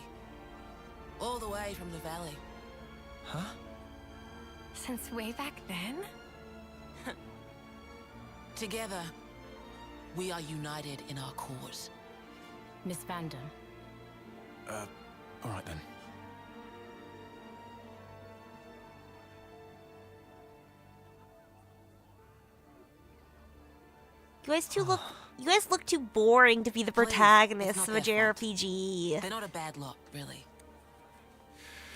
All the way from the valley. Huh? Since way back then? Together, we are united in our cause. Miss Vandam. All right then. You guys look too boring to be the Please, it's protagonists not of a their fault. JRPG. They're not a bad lot, really.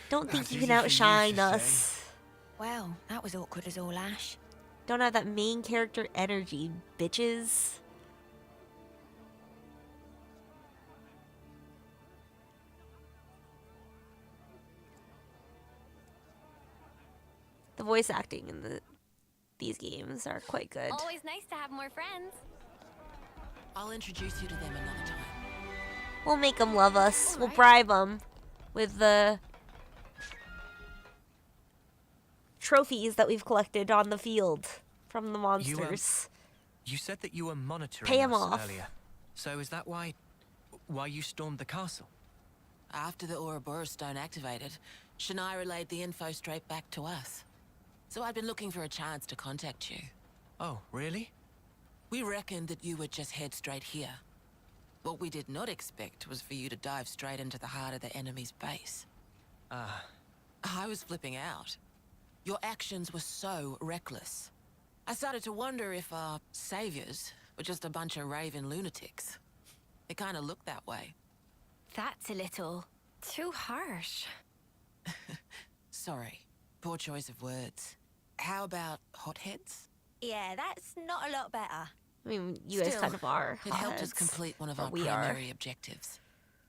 Don't think That's you easy can for you outshine to us. Well, that was awkward as all ash. Don't have that main character energy, bitches. The voice acting in these games are quite good. Always nice to have more friends. I'll introduce you to them another time. We'll make them love us. We'll Alright. bribe them with the trophies that we've collected on the field from the monsters. You said that you were monitoring Pay 'em us off. earlier. So is that why you stormed the castle? After the Ouroboros stone activated, Shania relayed the info straight back to us. So I'd been looking for a chance to contact you. Oh, really? We reckoned that you would just head straight here. What we did not expect was for you to dive straight into the heart of the enemy's base. Ah, I was flipping out. Your actions were so reckless. I started to wonder if our saviors were just a bunch of raving lunatics. It kind of looked that way. That's a little too harsh. Sorry, poor choice of words. How about hotheads? Yeah, that's not a lot better. I mean, you guys Still, kind of are. It helped us hotheads, complete one of but our we are. primary objectives.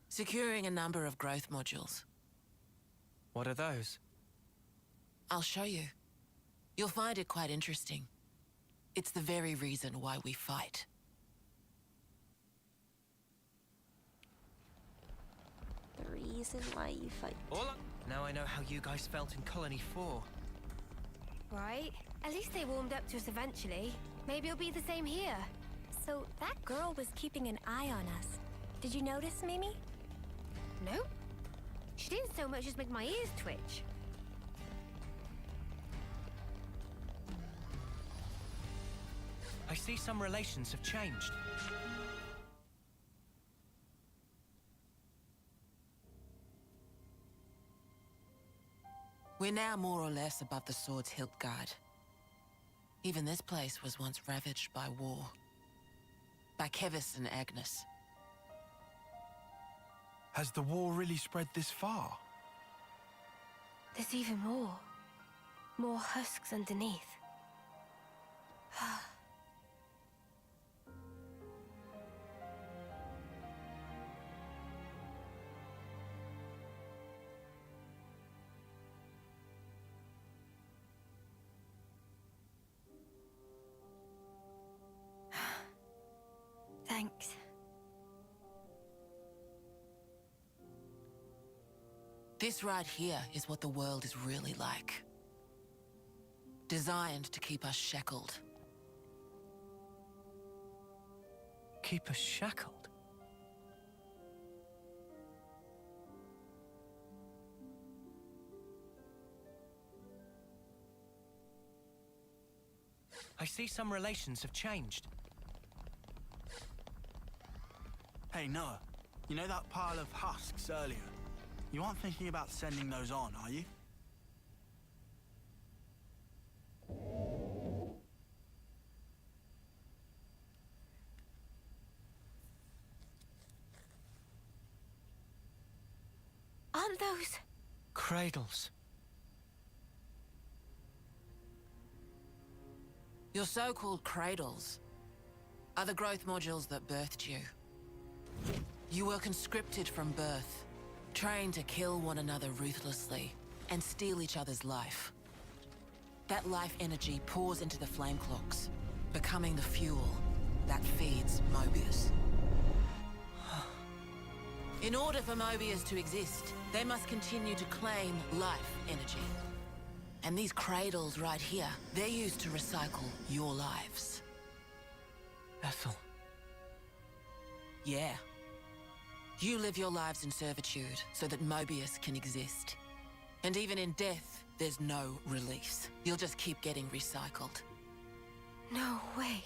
Securing a number of growth modules. what are those? I'll show you. You'll find it quite interesting. It's the very reason why we fight. The reason why you fight. Now I know how you guys felt in Colony 4. Right? At least they warmed up to us eventually. Maybe it'll be the same here. So that girl was keeping an eye on us. Did you notice, Mimi? No. She didn't so much as make my ears twitch. I see some relations have changed. We're now more or less above the sword's hilt guard. Even this place was once ravaged by war. By Kevis and Agnes. Has the war really spread this far? There's even more. More husks underneath. Thanks. This right here is what the world is really like. Designed to keep us shackled. Keep us shackled? I see some relations have changed. Hey, Noah. You know that pile of husks earlier? You aren't thinking about sending those on, are you? Aren't those... Cradles. Your so-called cradles are the growth modules that birthed you. You were conscripted from birth, trained to kill one another ruthlessly and steal each other's life. That life energy pours into the flame clocks, becoming the fuel that feeds Mobius. In order for Mobius to exist, they must continue to claim life energy. And these cradles right here, they're used to recycle your lives. Ethel. Yeah. You live your lives in servitude so that Mobius can exist. And even in death, there's no release. You'll just keep getting recycled. No way.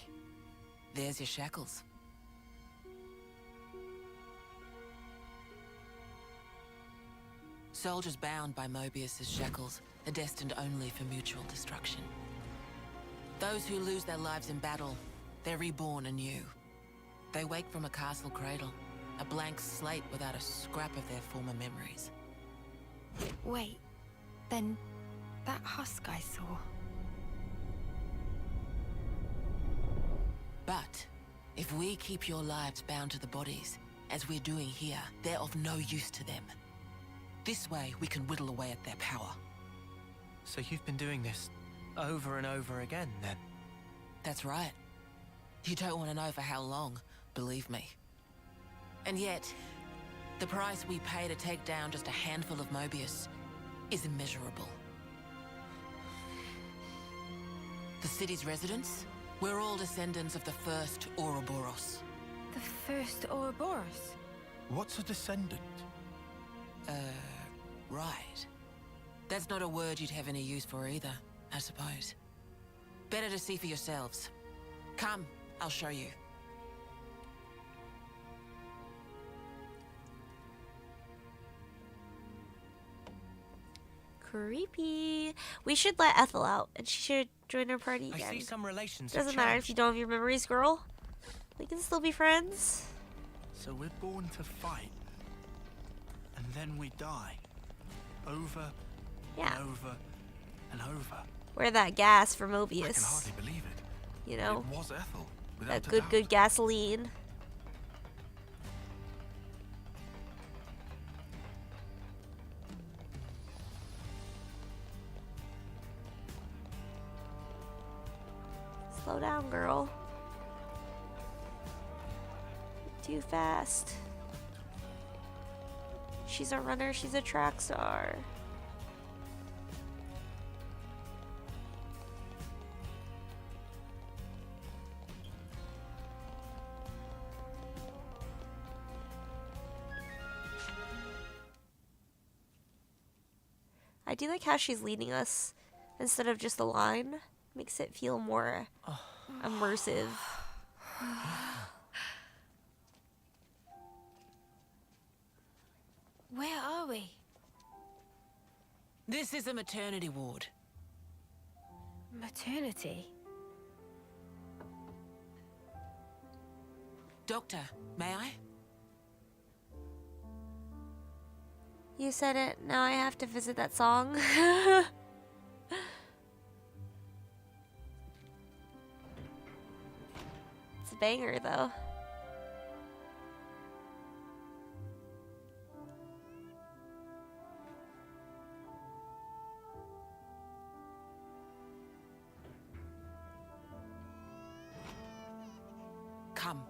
There's your shackles. Soldiers bound by Mobius's shackles are destined only for mutual destruction. Those who lose their lives in battle, they're reborn anew. They wake from a castle cradle, a blank slate without a scrap of their former memories. Wait, then that husk I saw. But if we keep your lives bound to the bodies, as we're doing here, they're of no use to them. This way, we can whittle away at their power. So you've been doing this over and over again, then? That's right. You don't want to know for how long, believe me. And yet, the price we pay to take down just a handful of Mobius is immeasurable. The city's residents, we're all descendants of the first Ouroboros. The first Ouroboros? What's a descendant? Right. That's not a word you'd have any use for either, I suppose. Better to see for yourselves. Come, I'll show you. Creepy. We should let Ethel out, and she should join our party I again. see some relations. Doesn't matter if you don't have your memories, girl. We can still be friends. So we're born to fight, and then we die. Over Yeah. and over and over. We're that gas for I can Mobius. hardly believe it. You know, It was Ethel, without that a good, doubt. good gasoline. Slow down, girl. Too fast. She's a runner, she's a track star. I do like how she's leading us instead of just a line. Makes it feel more immersive. Where are we? This is a maternity ward. Maternity? Doctor, may I? You said it, now I have to visit that song. It's a banger though. Come.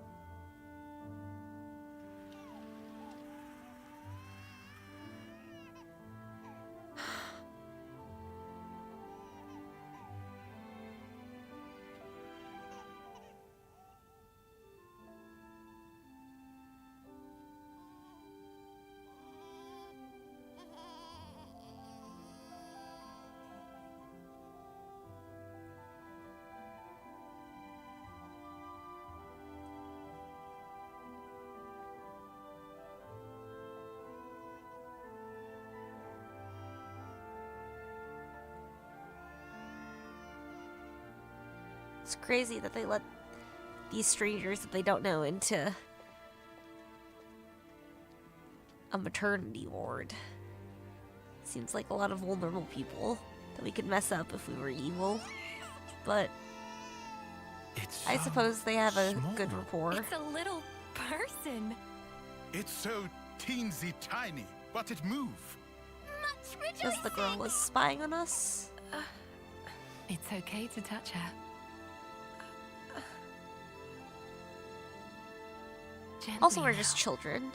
It's crazy that they let these strangers that they don't know into a maternity ward. Seems like a lot of vulnerable people that we could mess up if we were evil. But It's I so suppose they have a small. good rapport. It's a little person. It's so teensy tiny, but it move. Much Just the girl was spying on us. It's okay to touch her. Also, Gently we're just now. children.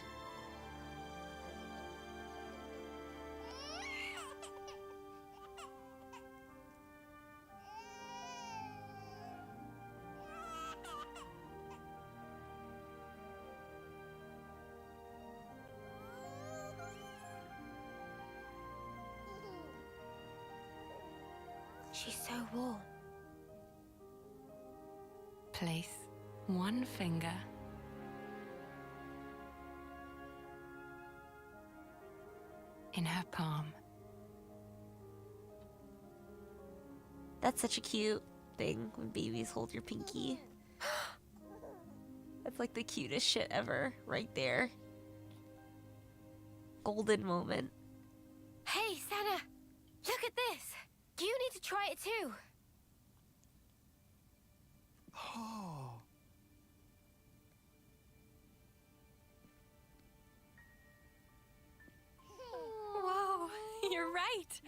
She's so warm. Place one finger in her palm. That's such a cute thing when babies hold your pinky. That's like the cutest shit ever, right there. Golden moment. Hey, Senna! Look at this! You need to try it too! Oh. Whoa, you're right.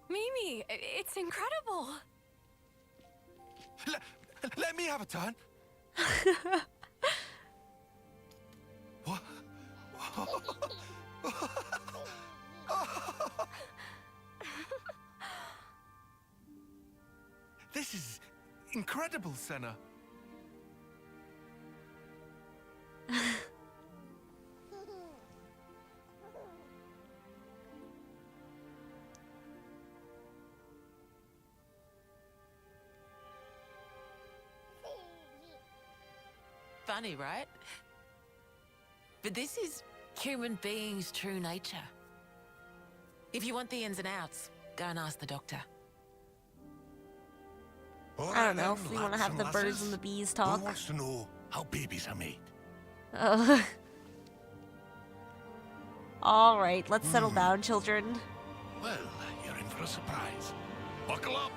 Mimi, it's incredible. Let me have a turn. What? This is incredible, Senna. Funny, right? But this is human beings' true nature. If you want the ins and outs, go and ask the doctor. I don't know if we want to have the birds and the bees talk. Who wants to know how babies are made? All right, let's settle down, children. Well, you're in for a surprise. Buckle up.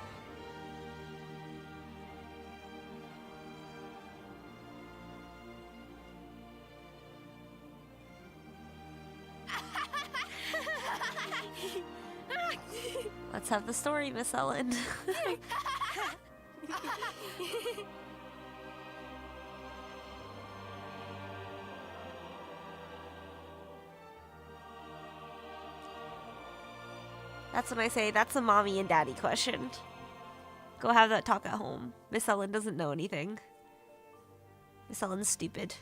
Let's have the story, Miss Ellen. That's when I say that's a mommy and daddy question. Go have that talk at home. Miss Ellen doesn't know anything. Miss Ellen's stupid.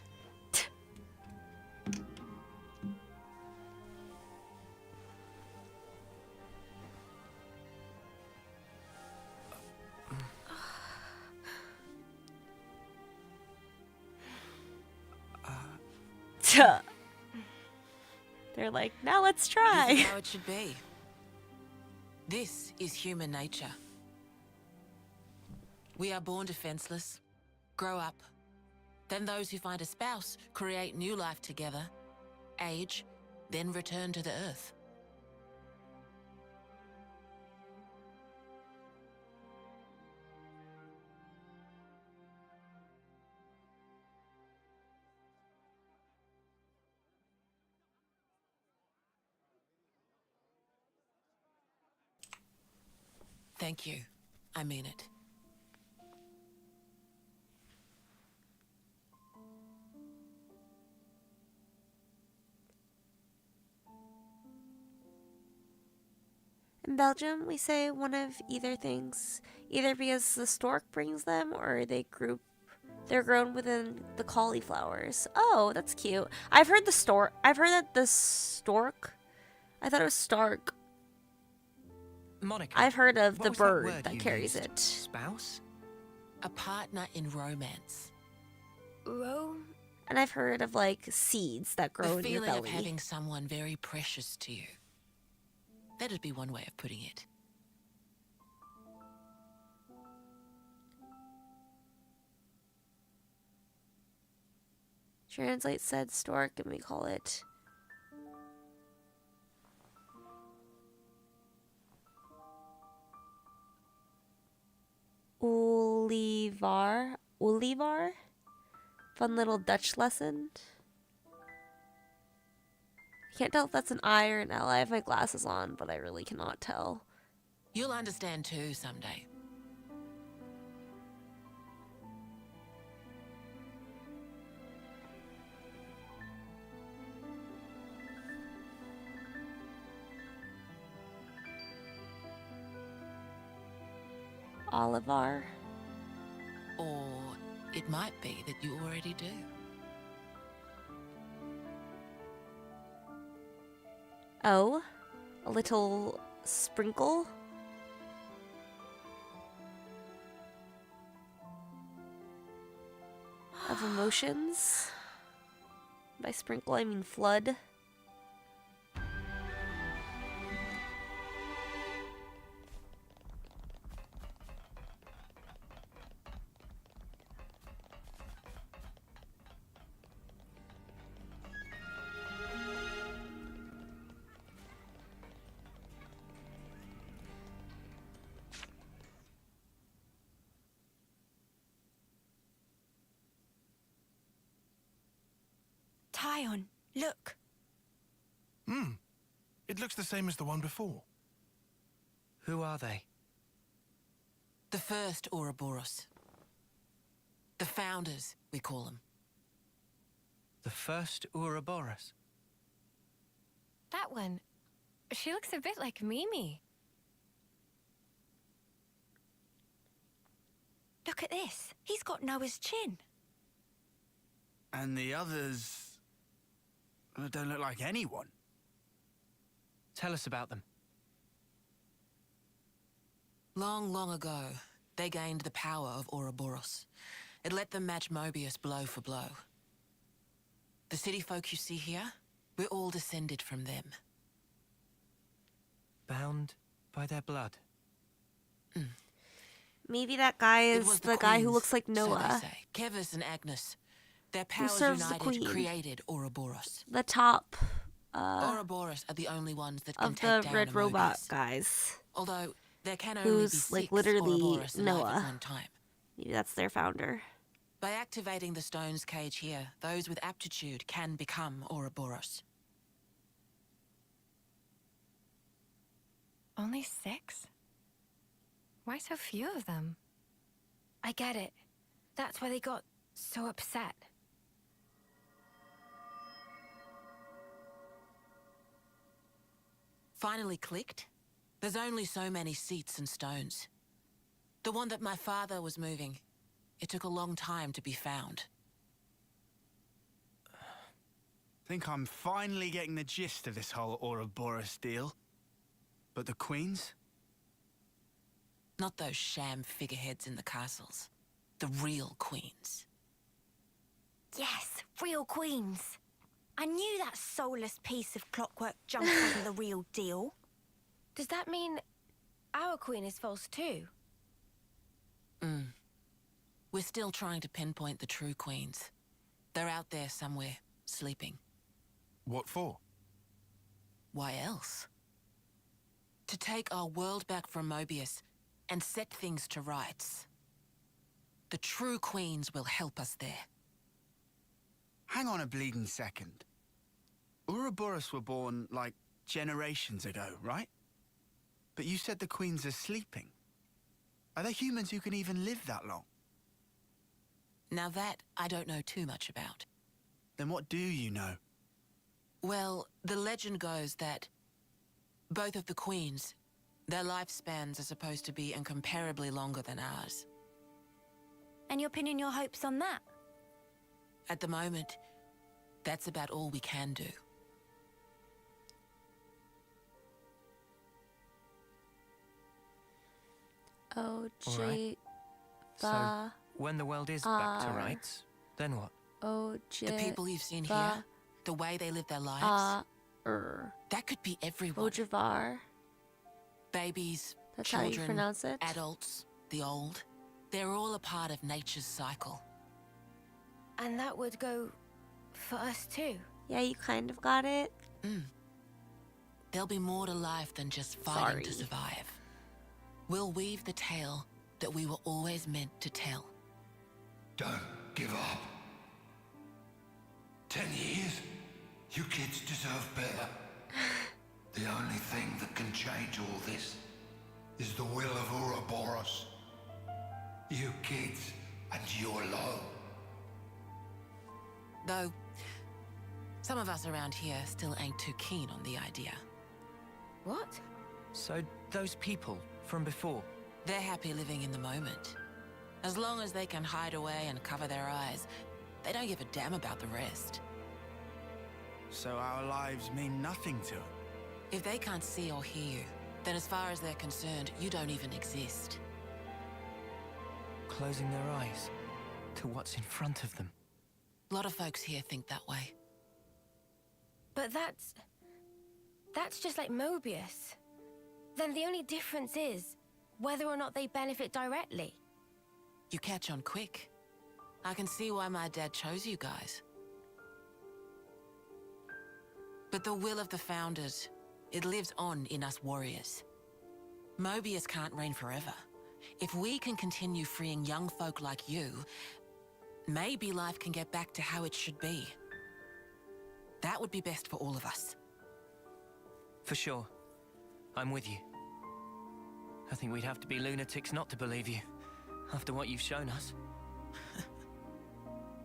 They're like, now let's try. This is how it should be. This is human nature. We are born defenseless, grow up. Then those who find a spouse create new life together, age, then return to the earth. Thank you. I mean it. In Belgium, we say one of either things, either because the stork brings them or they're grown within the cauliflowers. Oh, that's cute. I've heard that the stork, I thought it was stark. Monica, I've heard of what the was bird word that you carries used? it. Spouse? A partner in romance. And I've heard of like seeds that grow The in your feeling belly. of having someone very precious to you. That'd be one way of putting it. Translate said stork and we call it Olivar. Olivar? Fun little Dutch lesson. I can't tell if that's an I or an L. I have my glasses on, but I really cannot tell. You'll understand too someday. Olivar. Or it might be that you already do. Oh, a little sprinkle. of emotions. By sprinkle, I mean flood. Tyon, look. It looks the same as the one before. Who are they? The first Ouroboros. The founders, we call them. The first Ouroboros? That one. She looks a bit like Mimi. Look at this. He's got Noah's chin. And the others don't look like anyone. Tell us about them. Long, long ago, they gained the power of Ouroboros. It let them match Mobius blow for blow. The city folk you see here, we're all descended from them. Bound by their blood. Maybe that guy It is was the guy who queens, looks like so Noah. they say. Kevis and Agnes. Their powers serves the united queen? created Ouroboros. The top Ouroboros are the only ones that can of take the down red a robot Mobius. guys. Although there can only Who's, be 6 like, literally Ouroboros alive Noah. at one time. Maybe that's their founder. By activating the stone's cage here, those with aptitude can become Ouroboros. Only 6? Why so few of them? I get it. That's why they got so upset. Finally clicked? There's only so many seats and stones. The one that my father was moving, it took a long time to be found. Think I'm finally getting the gist of this whole Ouroboros deal. But the queens? Not those sham figureheads in the castles. The real queens. Yes, real queens. I knew that soulless piece of clockwork junk wasn't the real deal. Does that mean our queen is false too? We're still trying to pinpoint the true queens. They're out there somewhere, sleeping. What for? Why else? To take our world back from Mobius and set things to rights. The true queens will help us there. Hang on a bleeding second. Ouroboros were born, like, generations ago, right? But you said the queens are sleeping. Are there humans who can even live that long? Now that I don't know too much about. Then what do you know? Well, the legend goes that both of the queens, their lifespans are supposed to be incomparably longer than ours. And you're pinning your hopes on that? At the moment, that's about all we can do. Oh, All right. So, when the world is back to rights, then what? Oh, The people you've seen here, the way they live their lives, that could be everyone. Ojavar. Babies, That's children, how you pronounce it? adults, the old. They're all a part of nature's cycle. And that would go for us too. Yeah, you kind of got it. There'll be more to life than just fighting to survive. We'll weave the tale that we were always meant to tell. Don't give up. 10 years? You kids deserve better. The only thing that can change all this is the will of Ouroboros. You kids and your alone. Though, some of us around here still ain't too keen on the idea. What? So, those people from before? They're happy living in the moment. As long as they can hide away and cover their eyes, they don't give a damn about the rest. So our lives mean nothing to them? If they can't see or hear you, then as far as they're concerned, you don't even exist. Closing their eyes to what's in front of them. A lot of folks here think that way. But that's just like Mobius. Then the only difference is whether or not they benefit directly. You catch on quick. I can see why my dad chose you guys. But the will of the Founders, it lives on in us warriors. Mobius can't reign forever. If we can continue freeing young folk like you, maybe life can get back to how it should be. That would be best for all of us. For sure. I'm with you. I think we'd have to be lunatics not to believe you, after what you've shown us.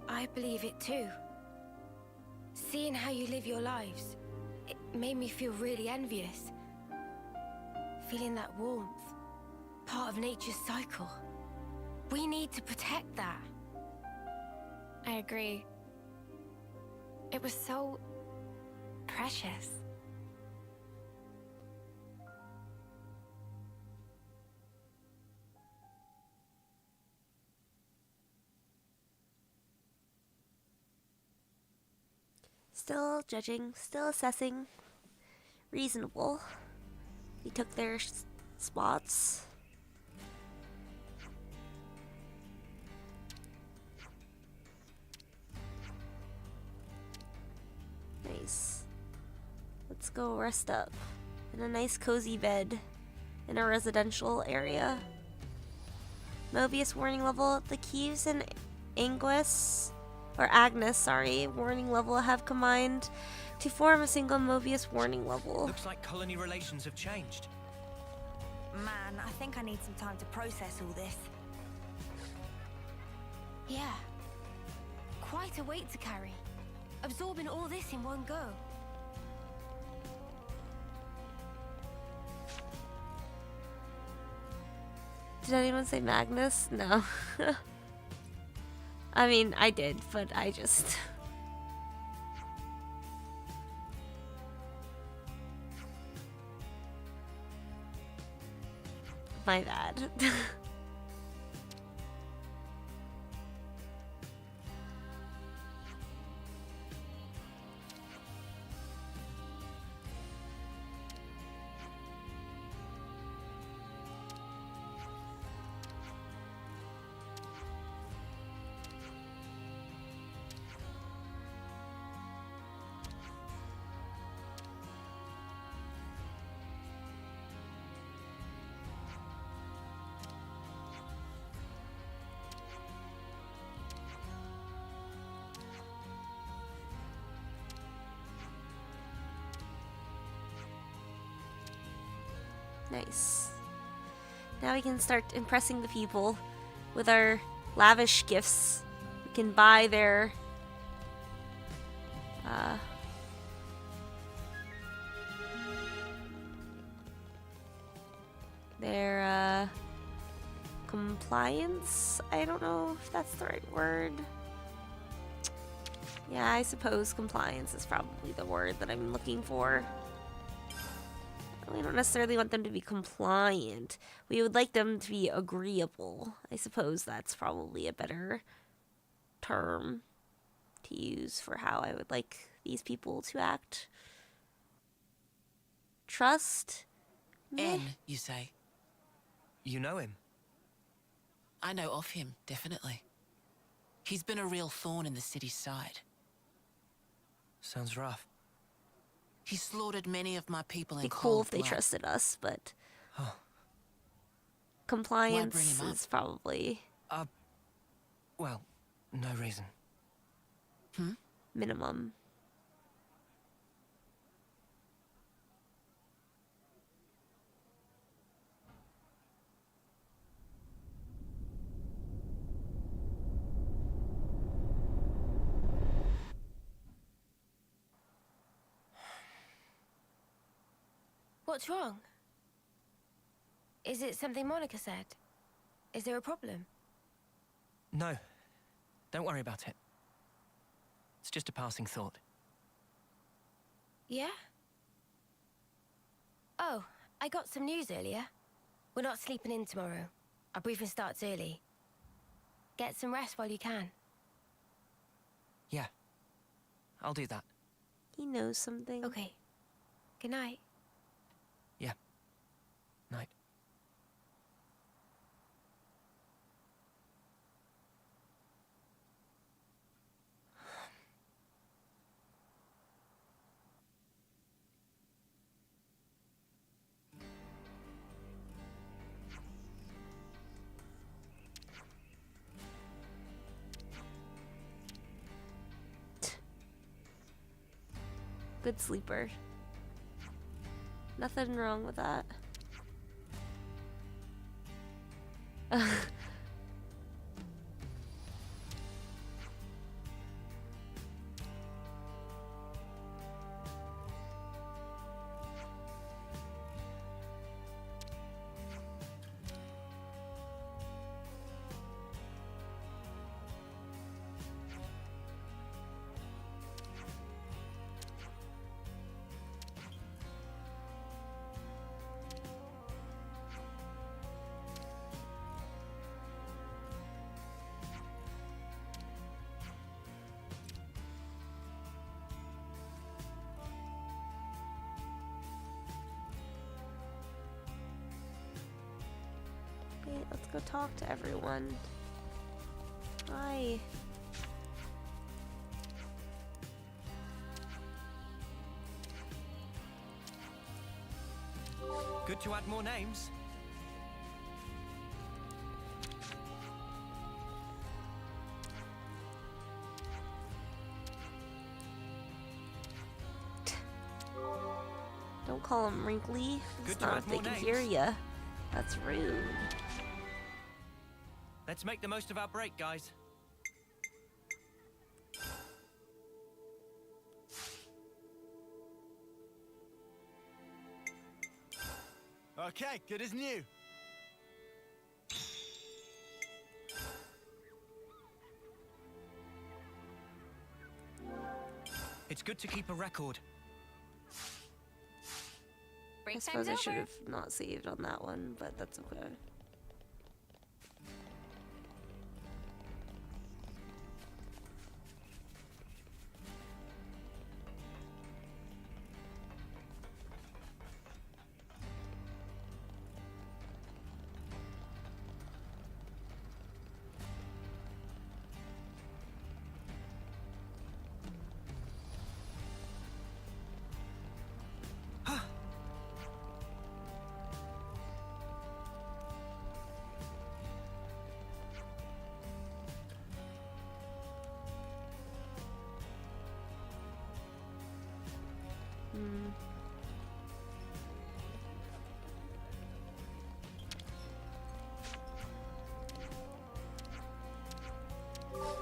I believe it too. Seeing how you live your lives, it made me feel really envious. Feeling that warmth, part of nature's cycle. We need to protect that. I agree. It was so precious. Still judging, still assessing. Reasonable. They took their spots. Nice. Let's go rest up in a nice cozy bed in a residential area. Mobius warning level. The Kieves and Agnes, sorry, warning level have combined to form a single Mobius warning level. Looks like colony relations have changed. Man, I think I need some time to process all this. Yeah. Quite a weight to carry. Absorbing all this in one go. Did anyone say Magnus? No. I mean, I did, but I just... My bad. Nice. Now we can start impressing the people with our lavish gifts. We can buy their compliance? I don't know if that's the right word. Yeah, I suppose compliance is probably the word that I'm looking for. We don't necessarily want them to be compliant. We would like them to be agreeable. I suppose that's probably a better term to use for how I would like these people to act. Trust? N, you say? You know him? I know of him, definitely. He's been a real thorn in the city's side. Sounds rough. He slaughtered many of my people in It'd be cool cold if they blood. trusted us, but Oh. compliance Why bring him up? is probably Well, no reason. minimum. What's wrong? Is it something Monica said? Is there a problem? No. Don't worry about it. It's just a passing thought. Yeah? Oh, I got some news earlier. We're not sleeping in tomorrow. Our briefing starts early. Get some rest while you can. Yeah. I'll do that. He knows something. Okay. Good night. Yeah. Night. Good sleeper. Nothing wrong with that. Wait, let's go talk to everyone. Hi. Good to add more names. Don't call him wrinkly. Good It's to not add if they more can names. hear ya. That's rude. Let's make the most of our break, guys. Okay, good as new. It's good to keep a record. I suppose I should have not saved on that one, but that's okay.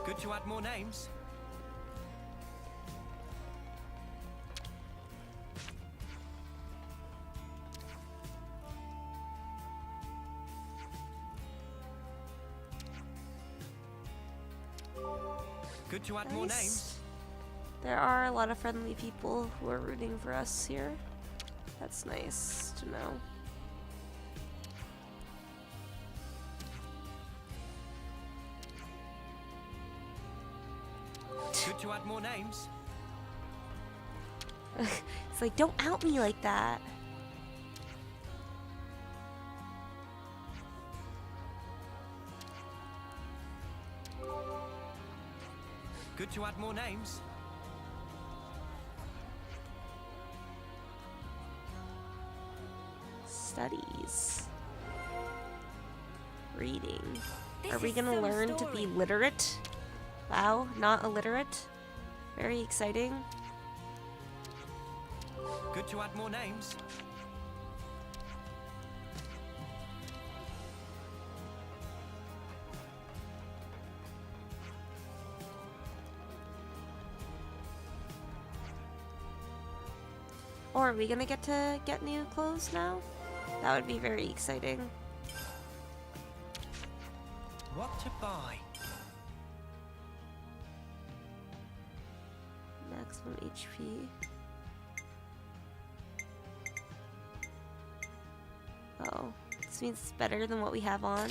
Good to add more names. Good to add more Nice. names. There are a lot of friendly people who are rooting for us here. That's nice to know. Good to add more names. It's like, don't out me like that. Good to add more names. Studies. Reading. This Are we is gonna some learn to story. be literate? Wow, not illiterate. Very exciting. Good to add more names. Or are we gonna get to get new clothes now? That would be very exciting. What to buy? Maximum HP. Oh, this means it's better than what we have on.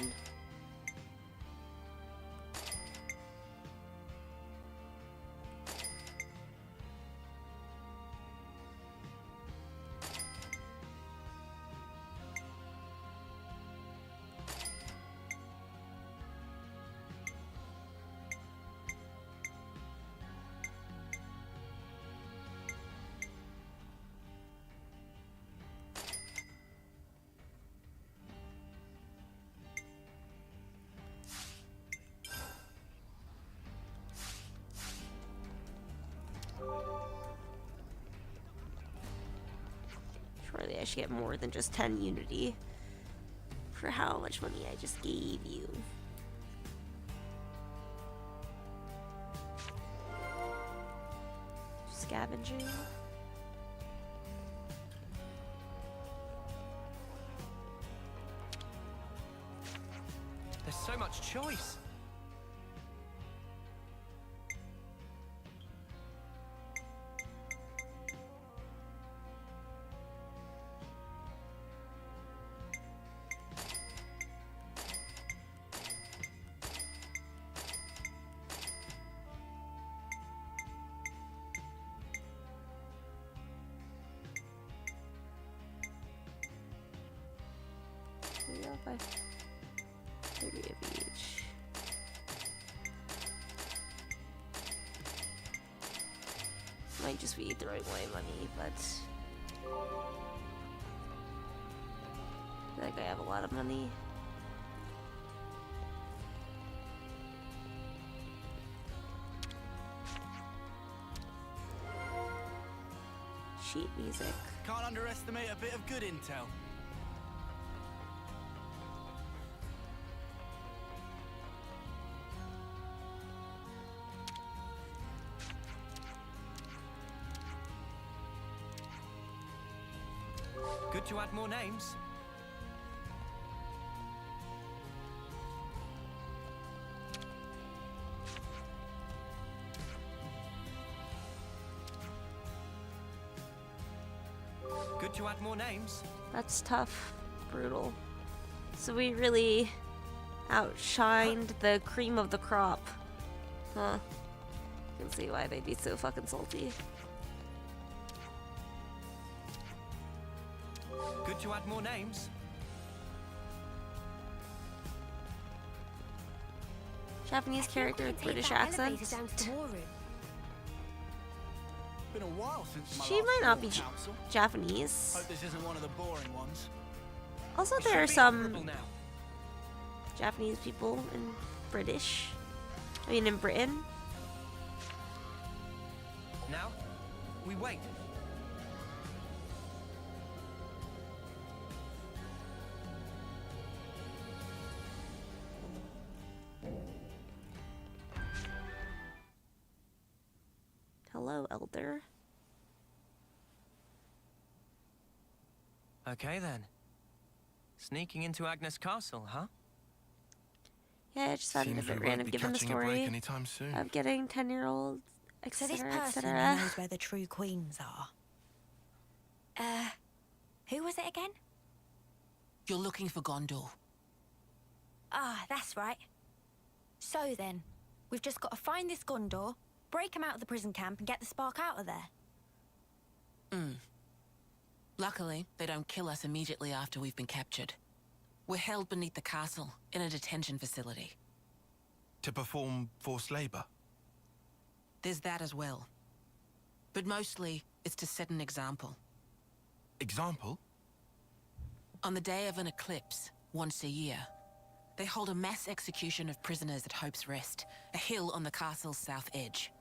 Surely I should get more than just 10 unity for how much money I just gave you. Scavenging. There's so much choice. By 30 of each. Might just be throwing away money, but I feel like I have a lot of money. Sheet music. Can't underestimate a bit of good intel. Good to add more names. Good to add more names. That's tough. Brutal. So we really outshined the cream of the crop. Huh. You can see why they'd be so fucking salty. Good to add more names. Japanese character with British accent. Been a while since my She last might not be Lord Council. Japanese. Hope this isn't one of the boring ones. Also, there are some Japanese people in British. I mean, in Britain. Now, we wait. Hello, Elder. Okay then. Sneaking into Agnes Castle, huh? Yeah, I just found it a Seems we bit won't random be given the catching a break story anytime soon. of getting 10-year-olds, So this etc., person who etc. knows where the true queens are. Who was it again? You're looking for Gondor. Ah, that's right. So then, we've just got to find this Gondor, break him out of the prison camp, and get the spark out of there. Luckily, they don't kill us immediately after we've been captured. We're held beneath the castle, in a detention facility. To perform forced labor? There's that as well. But mostly, it's to set an example. Example? On the day of an eclipse, once a year, they hold a mass execution of prisoners at Hope's Rest, a hill on the castle's south edge.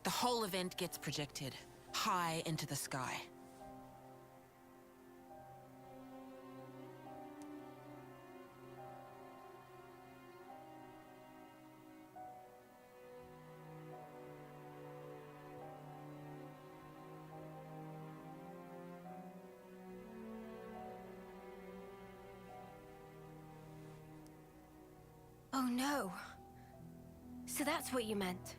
The whole event gets projected, high into the sky. Oh no. So that's what you meant.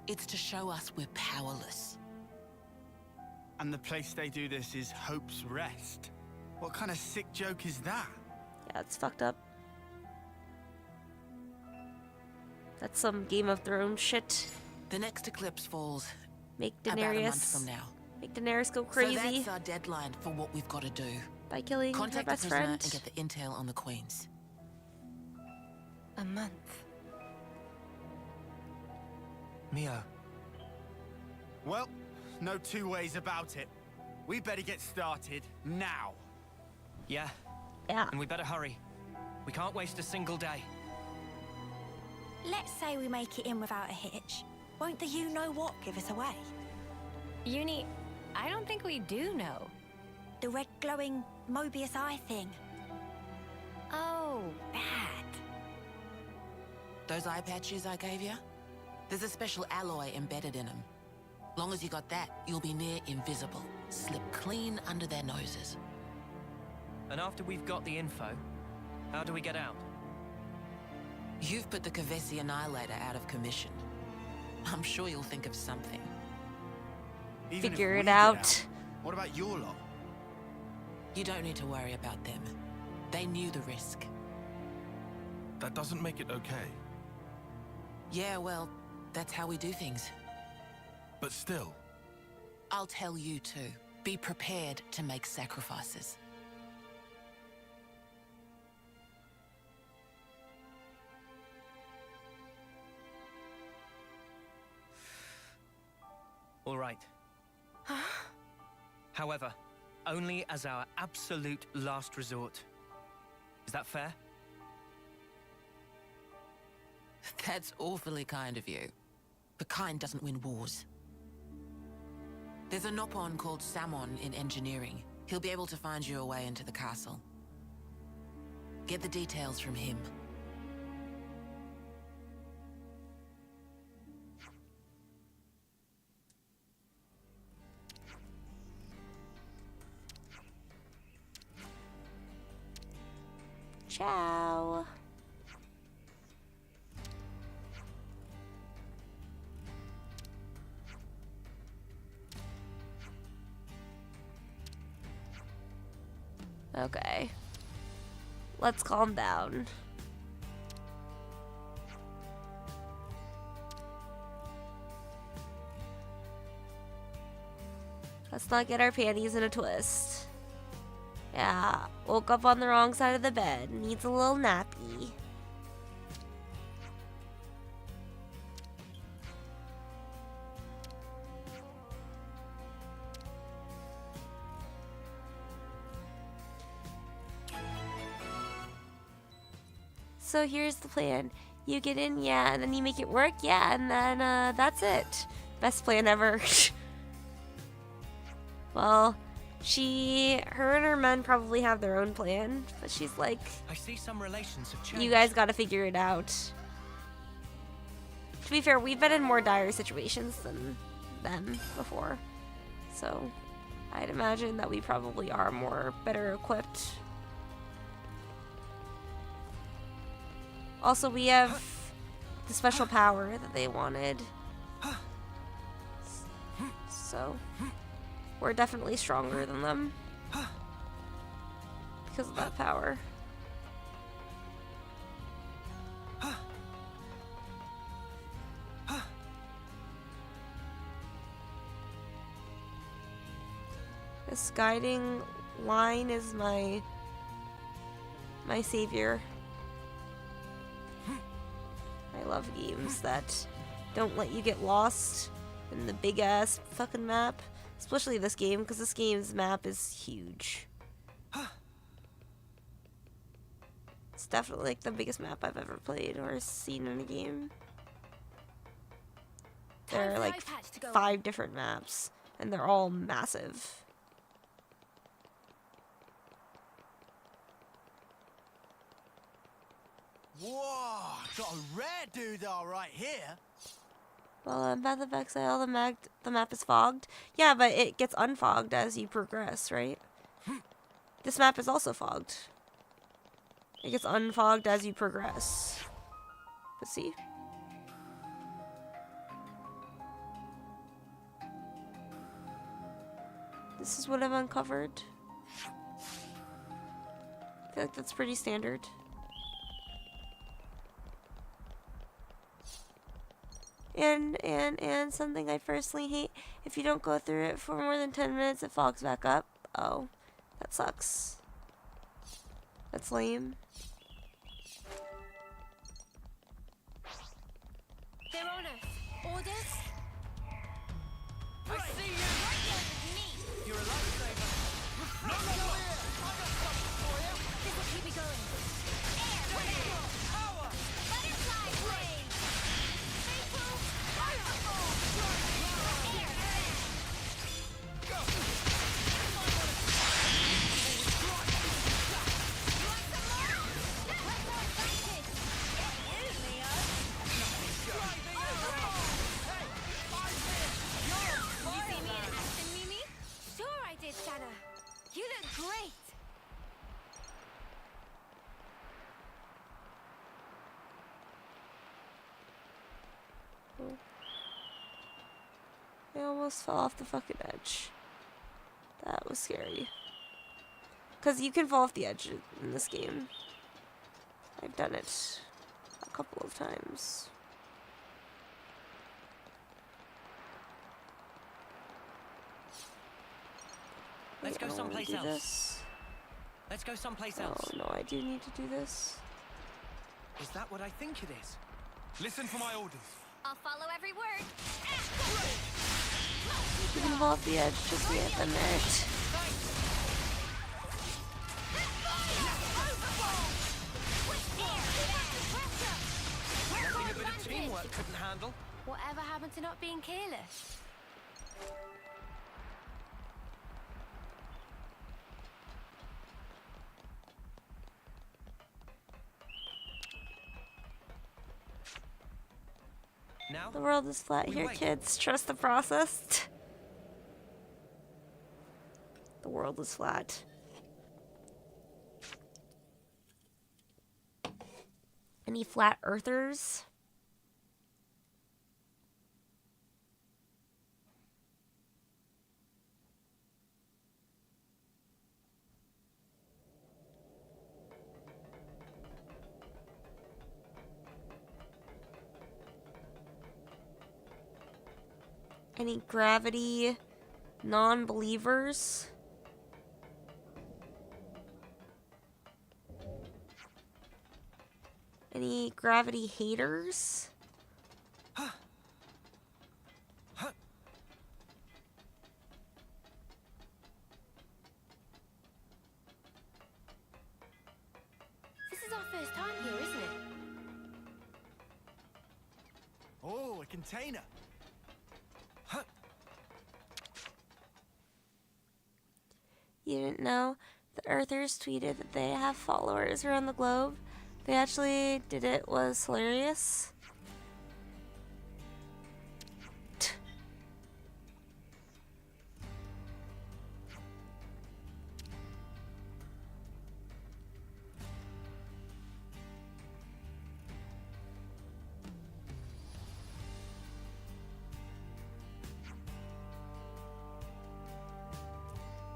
It's to show us we're powerless. And the place they do this is Hope's Rest. What kind of sick joke is that? Yeah, it's fucked up. That's some Game of Thrones shit. The next eclipse falls Make about a month Daenerys from now. Make Daenerys go So crazy that's our deadline for what we've got to do. by killing her Contact the best prisoner friend. and get the intel on the queens. A month. Mio. Well, no two ways about it. We better get started now. Yeah. Yeah. And we better hurry. We can't waste a single day. Let's say we make it in without a hitch. Won't the you-know-what give us away? Uni, I don't think we do know. The red glowing Mobius eye thing. Oh, that. Those eye patches I gave you? There's a special alloy embedded in them. Long as you got that, you'll be near invisible. Slip clean under their noses. And after we've got the info, how do we get out? You've put the Kavesi Annihilator out of commission. I'm sure you'll think of something. Even Figure if it we get out. What about your lot? You don't need to worry about them. They knew the risk. That doesn't make it okay. Yeah, well, that's how we do things. But still. I'll tell you too. Be prepared to make sacrifices. All right. However, only as our absolute last resort. Is that fair? That's awfully kind of you. The kind doesn't win wars. There's a Nopon called Samon in engineering. He'll be able to find you a way into the castle. Get the details from him. Ciao. Okay. Let's calm down. Let's not get our panties in a twist. Yeah, woke up on the wrong side of the bed. Needs a little nappy. So here's the plan. You get in, yeah, and then you make it work, yeah, and then that's it. Best plan ever. Well, her and her men probably have their own plan, but she's like, I see some relations have changed. you guys gotta figure it out. To be fair, we've been in more dire situations than them before, so I'd imagine that we probably are better equipped. Also, we have the special power that they wanted, so we're definitely stronger than them because of that power. This guiding line is my savior. I love games that don't let you get lost in the big ass fucking map. Especially this game, because this game's map is huge. It's definitely like the biggest map I've ever played or seen in a game. There are like 5 different maps, and they're all massive. Whoa, got a rare doodah right here. Well, on Path of Exile, the map is fogged. Yeah, but it gets unfogged as you progress, right? This map is also fogged. It gets unfogged as you progress. Let's see. This is what I've uncovered. I feel like that's pretty standard. And something I personally hate, if you don't go through it for more than 10 minutes, it fogs back up. Oh, that sucks. That's lame. They're on us. Orders? I see you! Right there with me. You're a lifesaver. No, no, no! I got something for you! This will keep me going. Air, Power! butterfly blade. almost fell off the fucking edge. That was scary. Because you can fall off the edge in this game. I've done it a couple of times. Let's go someplace else. This. Let's go someplace else. Oh no, I do need to do this. Is that what I think it is? Listen for my orders. I'll follow every word. You can fall off the edge, just me at the merit. Nothing a bit of teamwork couldn't handle. Whatever happened to not being careless? Now, The world is flat here, kids. Trust the process. The world is flat. Any flat earthers? Any gravity non-believers? Any gravity haters? This is our first time here, isn't it? oh, a container. You didn't know? The Earthers tweeted that they have followers around the globe. They actually did it. Was hilarious.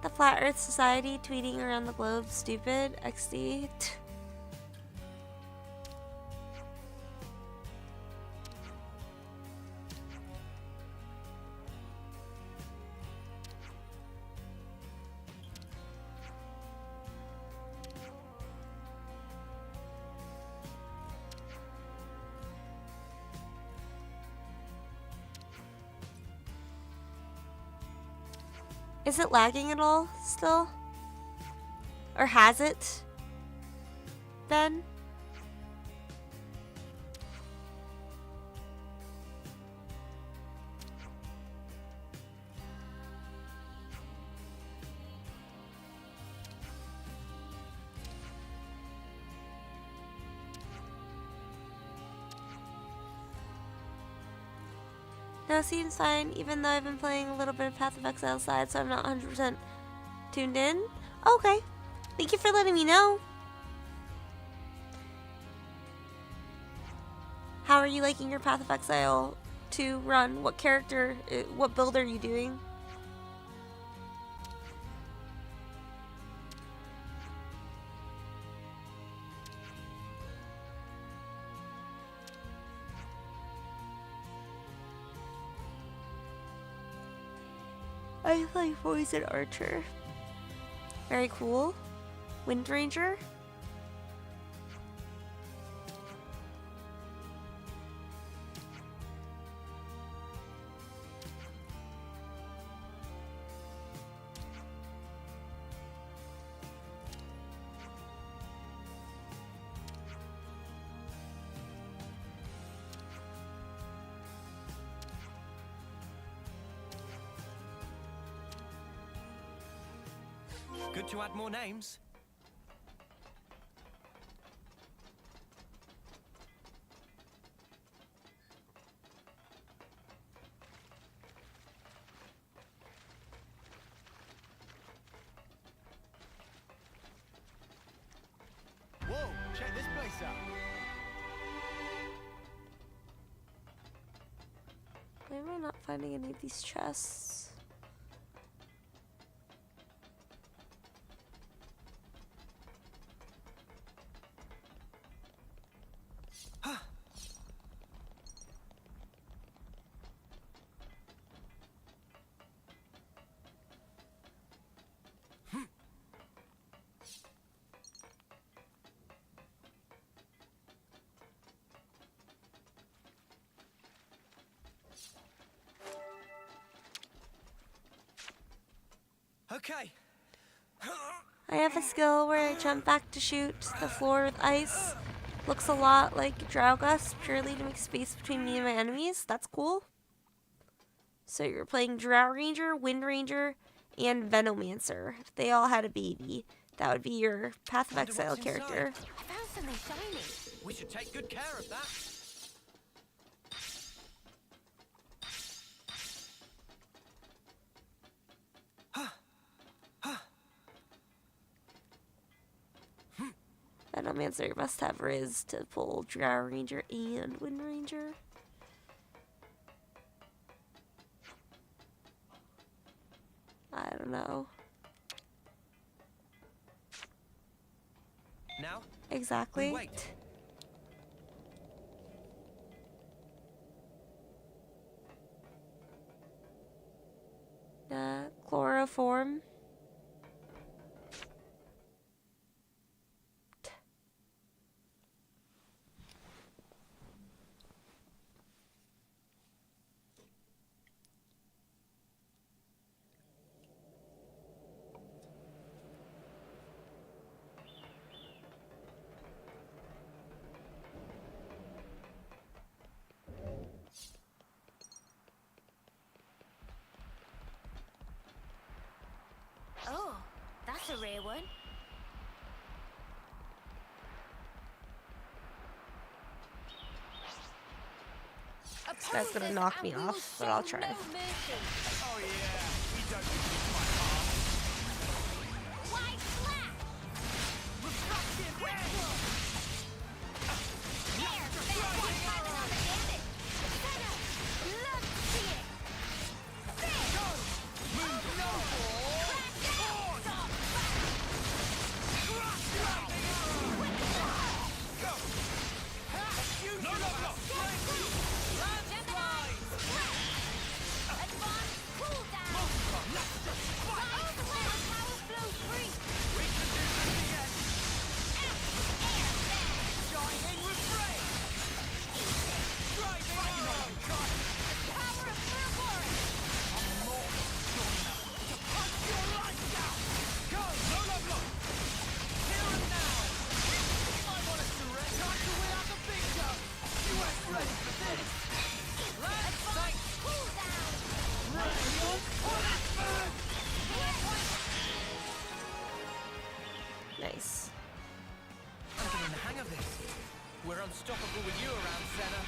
The Flat Earth Society tweeting around the globe, stupid, XD. Is it lagging at all still? Or has it been? No, seems fine, even though I've been playing a little bit of Path of Exile side, so I'm not 100% tuned in. Okay. Thank you for letting me know. How are you liking your Path of Exile 2 run? What character, what build are you doing? I play Poison Archer. Very cool. Wind Ranger. Good to add more names. Whoa, check this place out. Where am am I not finding any of these chests? Okay. I have a skill where I jump back to shoot the floor with ice. Looks a lot like Drowgust, purely to make space between me and my enemies. That's cool. So you're playing Drow Ranger, Wind Ranger, and Venomancer. If they all had a baby, that would be your Path of Exile character. I found something shiny. We should take good care of that. Venomancer must have Riz to pull Drow Ranger and Wind Ranger. I don't know. Now? Exactly. We wait. Chloroform. Oh, that's a rare one. This guy's gonna knock me off, but I'll try. Oh yeah, we don't need to fight hard. White flash! Refractive edge! There, better watch my another damage. Better, love to see it. Go! Move no more! Go! No, no, no! Advance, cool down. Power flow free. We can do this again! Air dash. Shining refrain! Driving arrow! Power of Blue Forest. I'm more strong enough to punch your lights out! Go! No, no, no! Here and now! I want us to rest. Time to win out the big gun! You ain't ready for this! Let's fight! Cool down. Ready for that bird! Nice. I'm getting the hang of this. We're unstoppable with you around, Senna.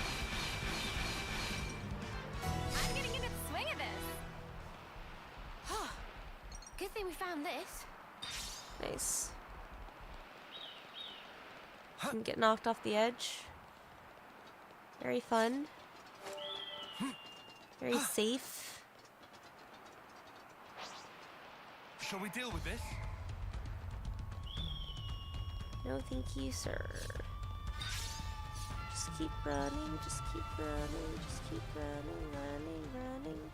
I'm getting into the swing of this. Good thing we found this. Nice. Can get knocked off the edge. Very fun. Very safe. Shall we deal with this? No, thank you, sir. Just keep running, just keep running, just keep running, running.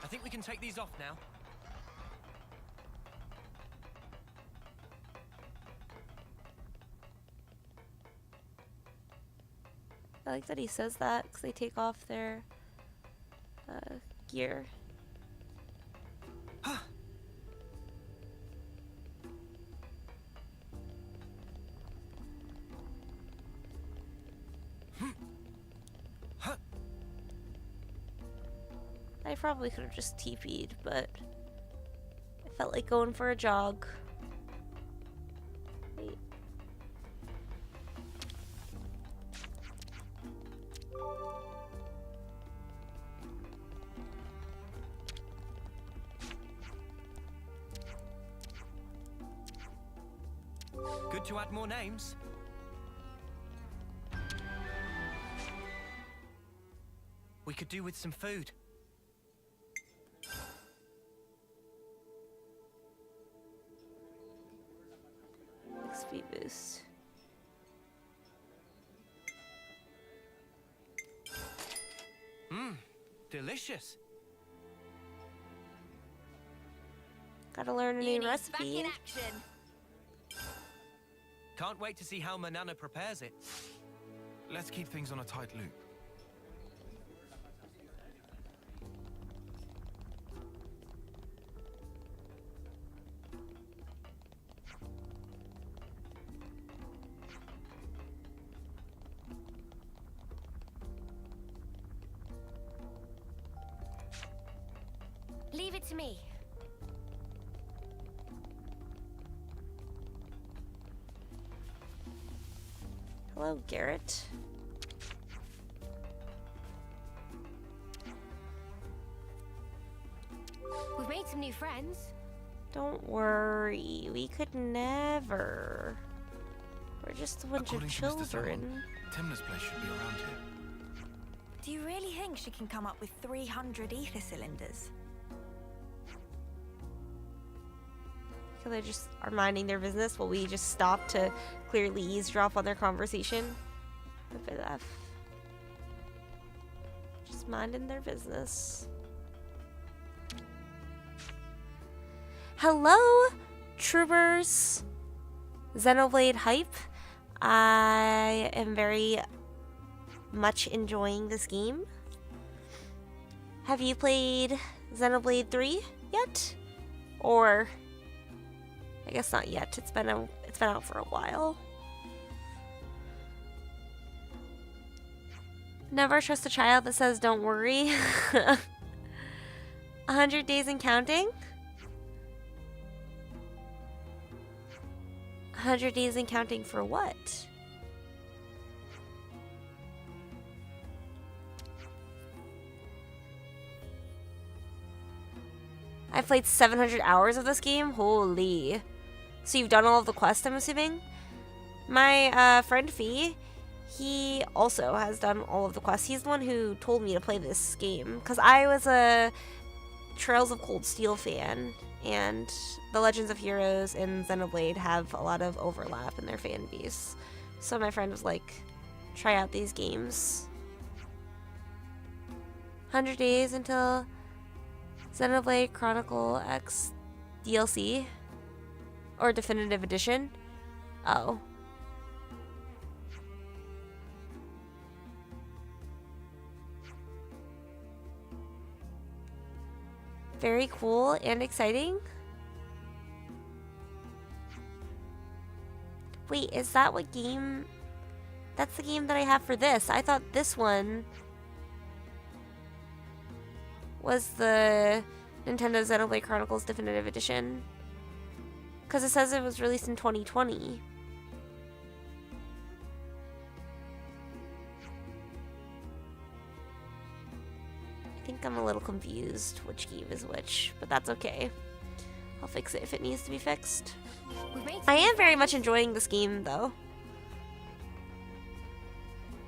I think we can take these off now. I like that he says that because they take off their gear. I probably could have just TP'd, but I felt like going for a jog. Good to add more names. We could do with some food. XP boost. Mmm, delicious. Gotta learn a new recipe. Back in action. Can't wait to see how Manana prepares it. Let's keep things on a tight loop. Leave it to me. Hello, Garrett. We've made some new friends. Don't worry, we could never. We're just a bunch of According to Mr. children. Salon, Timna's place should be around here. Do you really think she can come up with 300 ether cylinders? So they just are minding their business while we just stop to clearly eavesdrop on their conversation. WF. Just minding their business. Hello, troopers. Xenoblade hype. I am very much enjoying this game. Have you played Xenoblade 3 yet? Or I guess not yet. It's been out for a while. Never trust a child that says don't worry. 100 days and counting? 100 days and counting for what? I've played 700 hours of this game? Holy. So you've done all of the quests, I'm assuming? My friend Fee, he also has done all of the quests. He's the one who told me to play this game. Because I was a Trails of Cold Steel fan. And the Legends of Heroes and Xenoblade have a lot of overlap in their fan base. So my friend was like, try out these games. 100 days until Xenoblade Chronicle X DLC. Or Definitive Edition. Oh. Very cool and exciting. Wait, is that what game? That's the game that I have for this. I thought this one was the Nintendo Xenoblade Chronicles Definitive Edition. Because it says it was released in 2020. I think I'm a little confused which game is which, but that's okay. I'll fix it if it needs to be fixed. I am very much enjoying this game, though.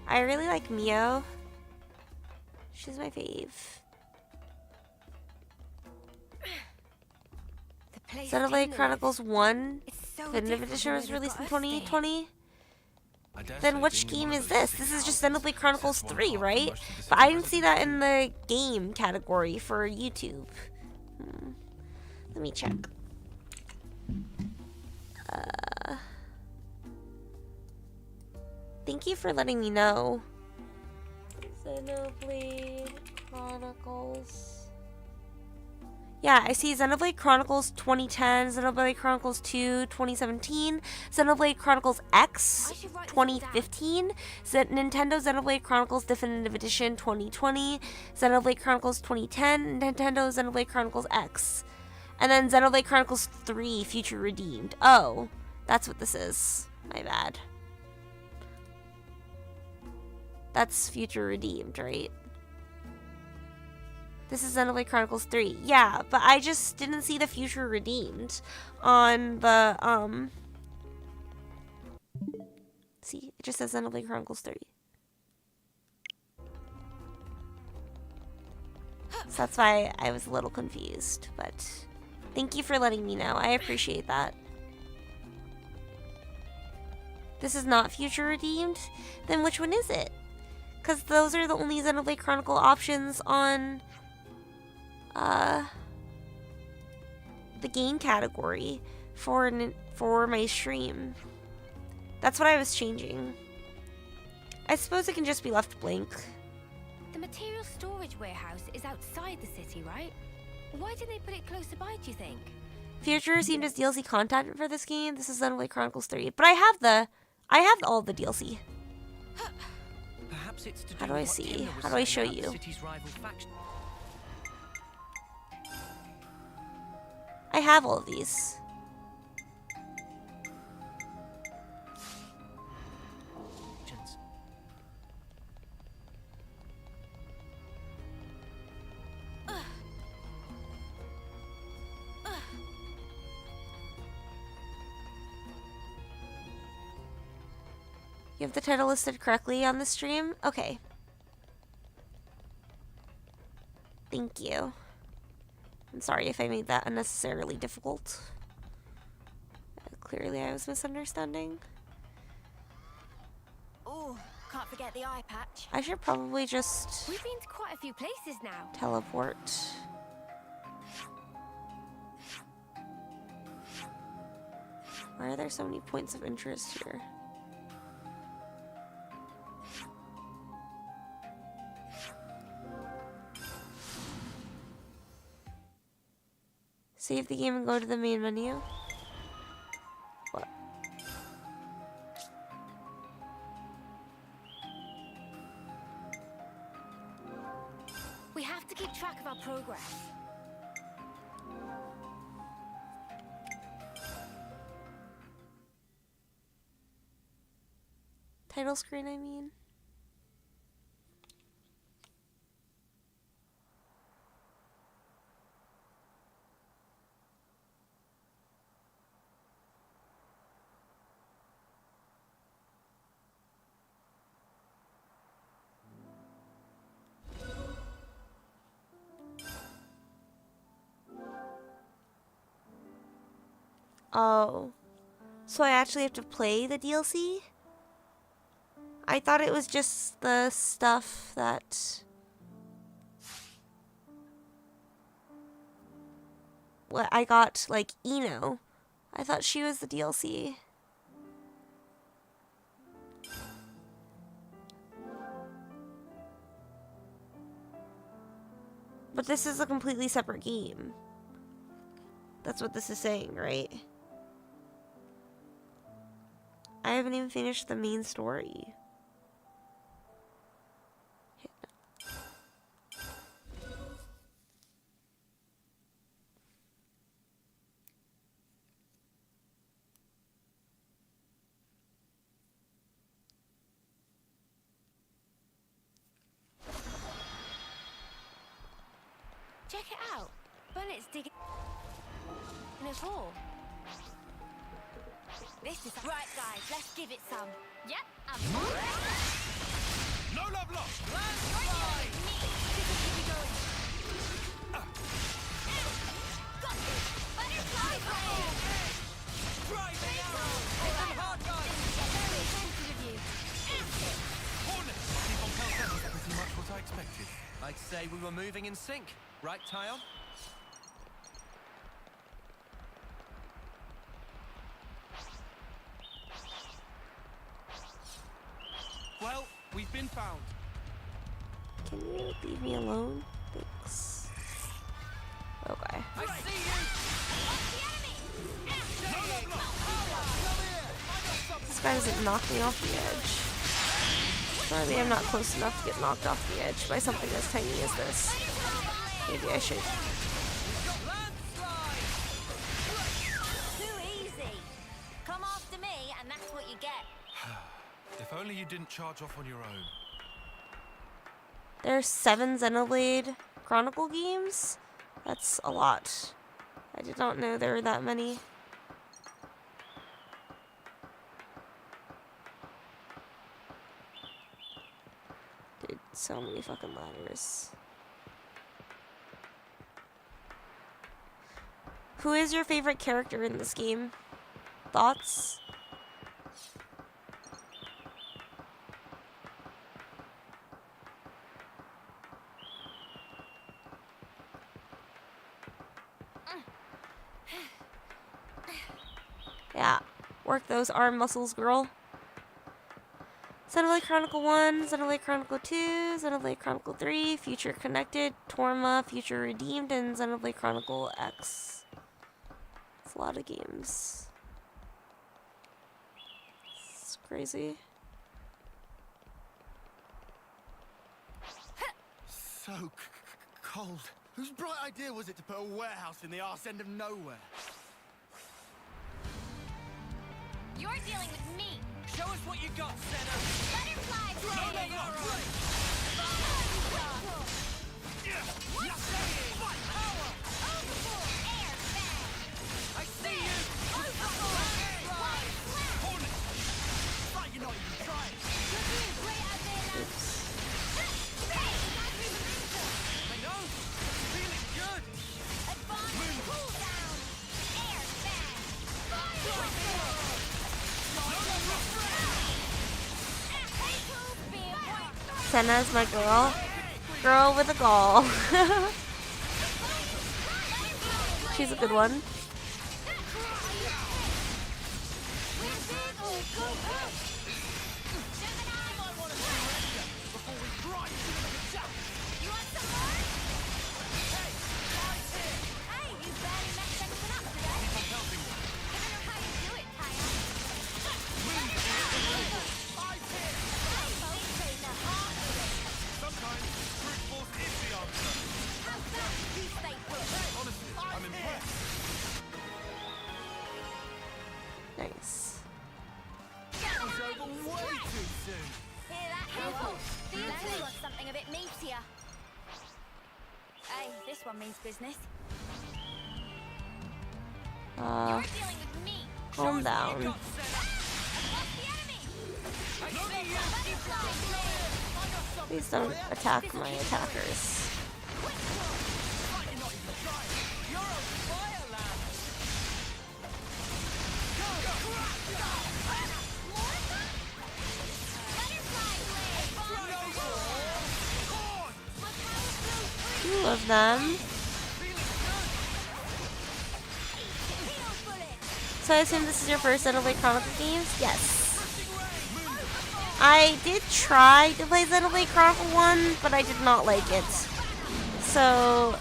I really like Mio. She's my fave. Xenoblade Chronicles 1 Definitive Edition was released in 2020. Then which game is this? This is just Xenoblade Chronicles 3, right? But I didn't see that in the game category for YouTube. Let me check. Thank you for letting me know. Xenoblade Chronicles. Yeah, I see Xenoblade Chronicles 2010, Xenoblade Chronicles 2 2017, Xenoblade Chronicles X 2015, Nintendo Xenoblade Chronicles Definitive Edition 2020, Xenoblade Chronicles 2010, Nintendo Xenoblade Chronicles X, and then Xenoblade Chronicles 3 Future Redeemed. Oh, that's what this is. My bad. That's Future Redeemed, right? This is Xenoblade Chronicles 3. Yeah, but I just didn't see the Future Redeemed on the See, it just says Xenoblade Chronicles 3. So that's why I was a little confused, but thank you for letting me know. I appreciate that. This is not future redeemed? Then which one is it? Because those are the only Xenoblade Chronicle options on the game category for my stream. That's what I was changing. I suppose it can just be left blank. The material storage warehouse is outside the city, right? Why didn't they put it closer by, do you think? Future received as DLC content for this game. This is Xenoblade Chronicles 3. But I have all the DLC. Perhaps it's to do How do I with what see? Timna was How do I saying show about the you? city's rival faction. I have all of these. You have the title listed correctly on the stream? Okay. Thank you. I'm sorry if I made that unnecessarily difficult. Clearly I was misunderstanding. Oh, can't forget the eye patch. I should probably just We've been to quite a few places now. teleport. Why are there so many points of interest here? Save the game and go to the main menu. What? We have to keep track of our progress. Title screen, I mean. Oh. So I actually have to play the DLC? I thought it was just the stuff that... What I got, like, Eno. I thought she was the DLC. But this is a completely separate game. That's what this is saying, right? I haven't even finished the main story. Check it out. Bunnet's digging in a hole. This is right, guys. Let's give it some. Yep, I'm for it. No love lost. Landslide! Keep it going. Got this. Butterfly blade. Driving arrow. Open hard guys. Very sensitive of you. Hornet. Keep on counting. That's pretty much what I expected. I'd say we were moving in sync, right, Tyon? Well, we've been found. Can you leave me alone? Thanks. Okay. I see you. No love lost. Come here. I got something. This guy doesn't knock me off the edge. Surely I'm not close enough to get knocked off the edge by something as tiny as this. Maybe I should. Too easy. Come after me, and that's what you get. If only you didn't charge off on your own. There's 7 Xenoblade Chronicle games? That's a lot. I did not know there were that many. So many fucking ladders. Who is your favorite character in this game? Thoughts? Yeah, work those arm muscles, girl. Xenoblade Chronicle 1, Xenoblade Chronicle 2, Xenoblade Chronicle 3, Future Connected, Torma, Future Redeemed, and Xenoblade Chronicle X. It's a lot of games. It's crazy. So cold. Whose bright idea was it to put a warehouse in the arse end of nowhere? You're dealing with me. Show us what you got, Senna. Butterfly blade. I see you. Right, you're not even trying. I know. Feeling good. Advanced cool down. Air bag. Senna's my girl. Girl with a gall. She's a good one. Nice. That was over way too soon. Hear that, Cowboy? Let's want something a bit meatier. Hey, this one means business. You're dealing with me. Calm down. Please don't attack my attackers. Two of them. So I assume this is your first Xenoblade Chronicles games? Yes. I did try to play Xenoblade Chronicle 1, but I did not like it. So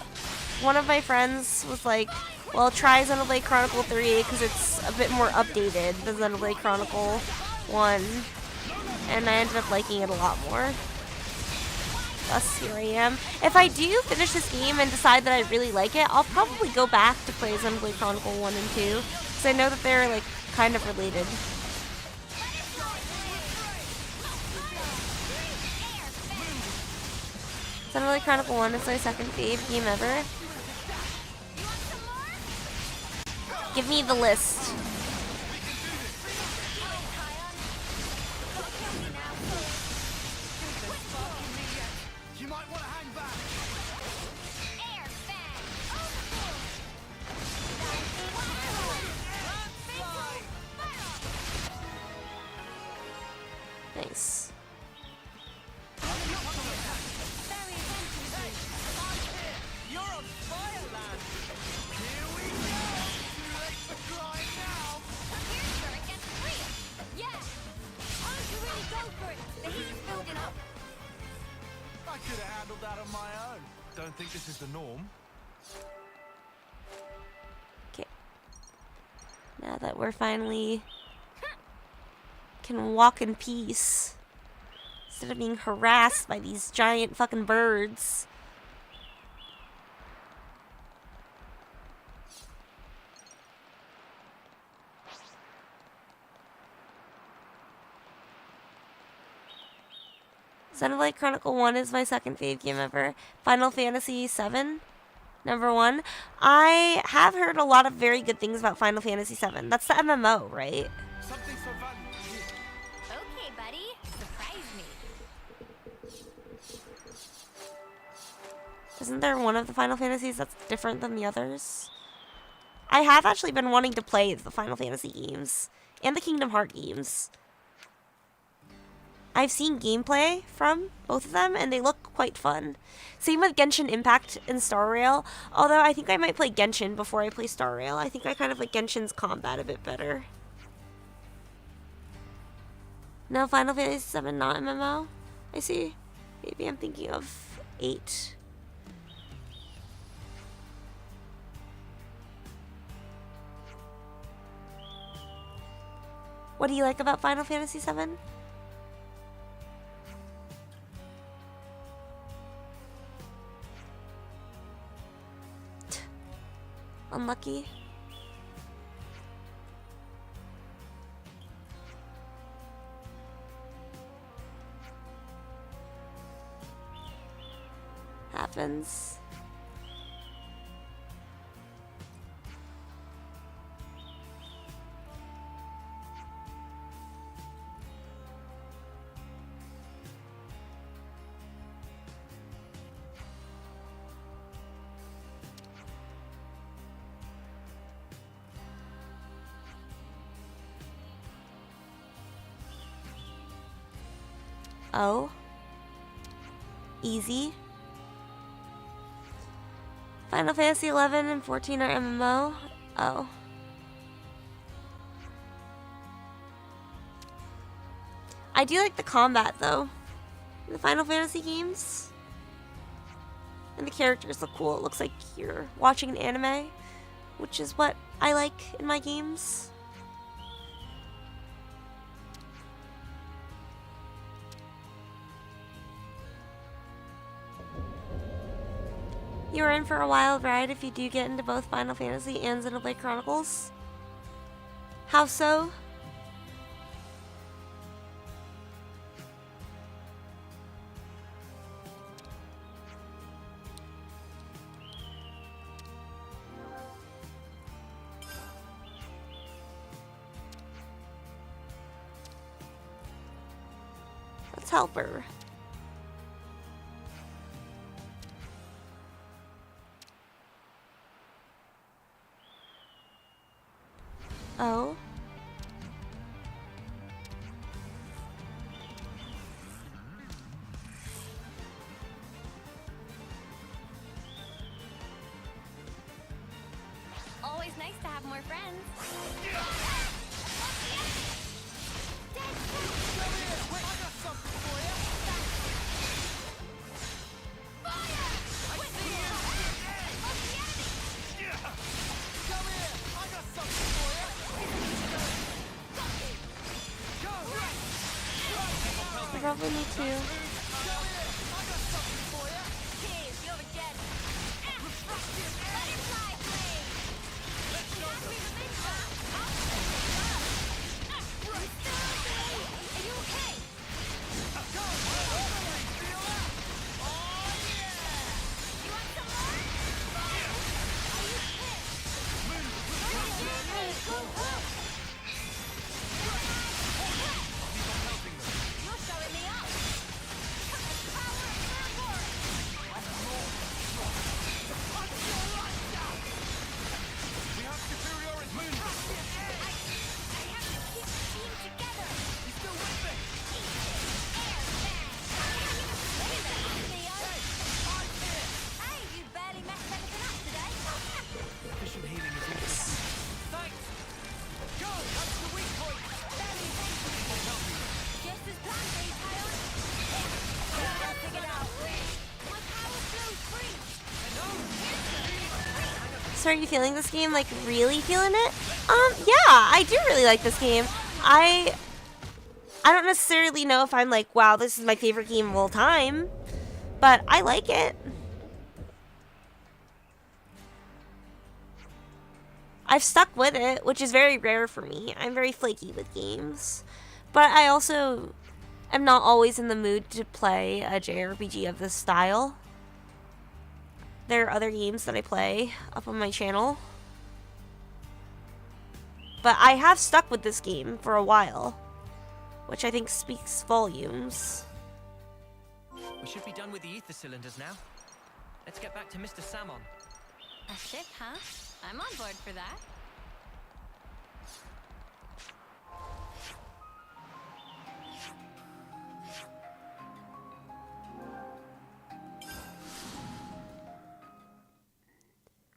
one of my friends was like, well, try Xenoblade Chronicle 3 because it's a bit more updated than Xenoblade Chronicle 1. And I ended up liking it a lot more. Thus, here I am. If I do finish this game and decide that I really like it, I'll probably go back to play Xenoblade Chronicle 1 and 2. Because I know that they're, like, kind of related. Xenoblade Chronicle 1 is my second fave game ever. Give me the list. You might want to hang back. Nice. You're on fire, lad. Here we go. Too late for crying now. Here's where it gets real. Yeah. Why don't you really go for it? The heat's building up. I could have handled that on my own. Don't think this is the norm. Okay. Now that we're finally can walk in peace instead of being harassed by these giant fucking birds. Xenoblade Chronicle 1 is my second fave game ever. Final Fantasy 7, number 1. I have heard a lot of very good things about Final Fantasy 7. That's the MMO, right? Something so valuable. Okay, buddy. Surprise me. Isn't there one of the Final Fantasies that's different than the others? I have actually been wanting to play the Final Fantasy games and the Kingdom Hearts games. I've seen gameplay from both of them, and they look quite fun. Same with Genshin Impact and Star Rail, although I think I might play Genshin before I play Star Rail. I think I kind of like Genshin's combat a bit better. No, Final Fantasy VII not MMO? I see. Maybe I'm thinking of 8. What do you like about Final Fantasy VII? Unlucky. Happens. Oh. Easy. Final Fantasy 11 and 14 are MMO. Oh. I do like the combat though. In the Final Fantasy games. And the characters look cool. It looks like you're watching an anime, which is what I like in my games. You're in for a wild ride if you do get into both Final Fantasy and Xenoblade Chronicles. How so? Let's help her. Oh. Always nice to have more friends. I probably need to. So are you feeling this game? Like, really feeling it? Yeah, I do really like this game. I don't necessarily know if I'm like, wow, this is my favorite game of all time, but I like it. I've stuck with it, which is very rare for me. I'm very flaky with games, but I also am not always in the mood to play a JRPG of this style. There are other games that I play up on my channel. But I have stuck with this game for a while, which I think speaks volumes. We should be done with the ether cylinders now. Let's get back to Mr. Salmon. A ship, huh? I'm on board for that.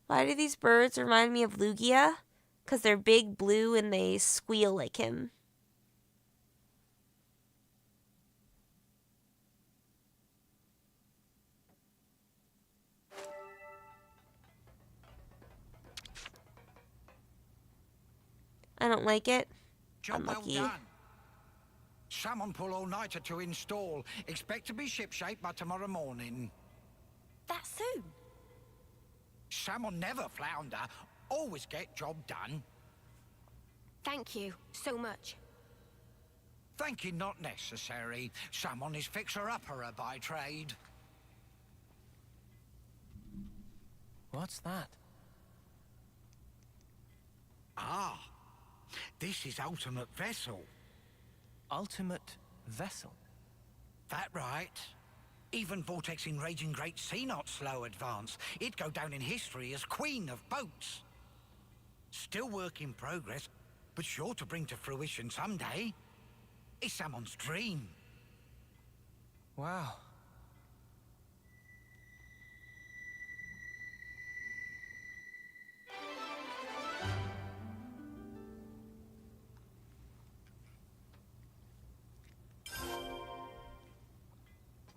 Why do these birds remind me of Lugia? Because they're big, blue, and they squeal like him. I don't like it. Job well Unlucky. done. Salmon pull all-nighter to install. Expect to be shipshape by tomorrow morning. That soon? Salmon never flounder. Always get job done. Thank you so much. Thanking not necessary. Salmon is fixer-upperer by trade. What's that? Ah, this is ultimate vessel. Ultimate vessel? That right. Even vortexing raging great sea not slow advance. It'd go down in history as queen of boats. Still work in progress, but sure to bring to fruition someday. It's Salmon's dream. Wow.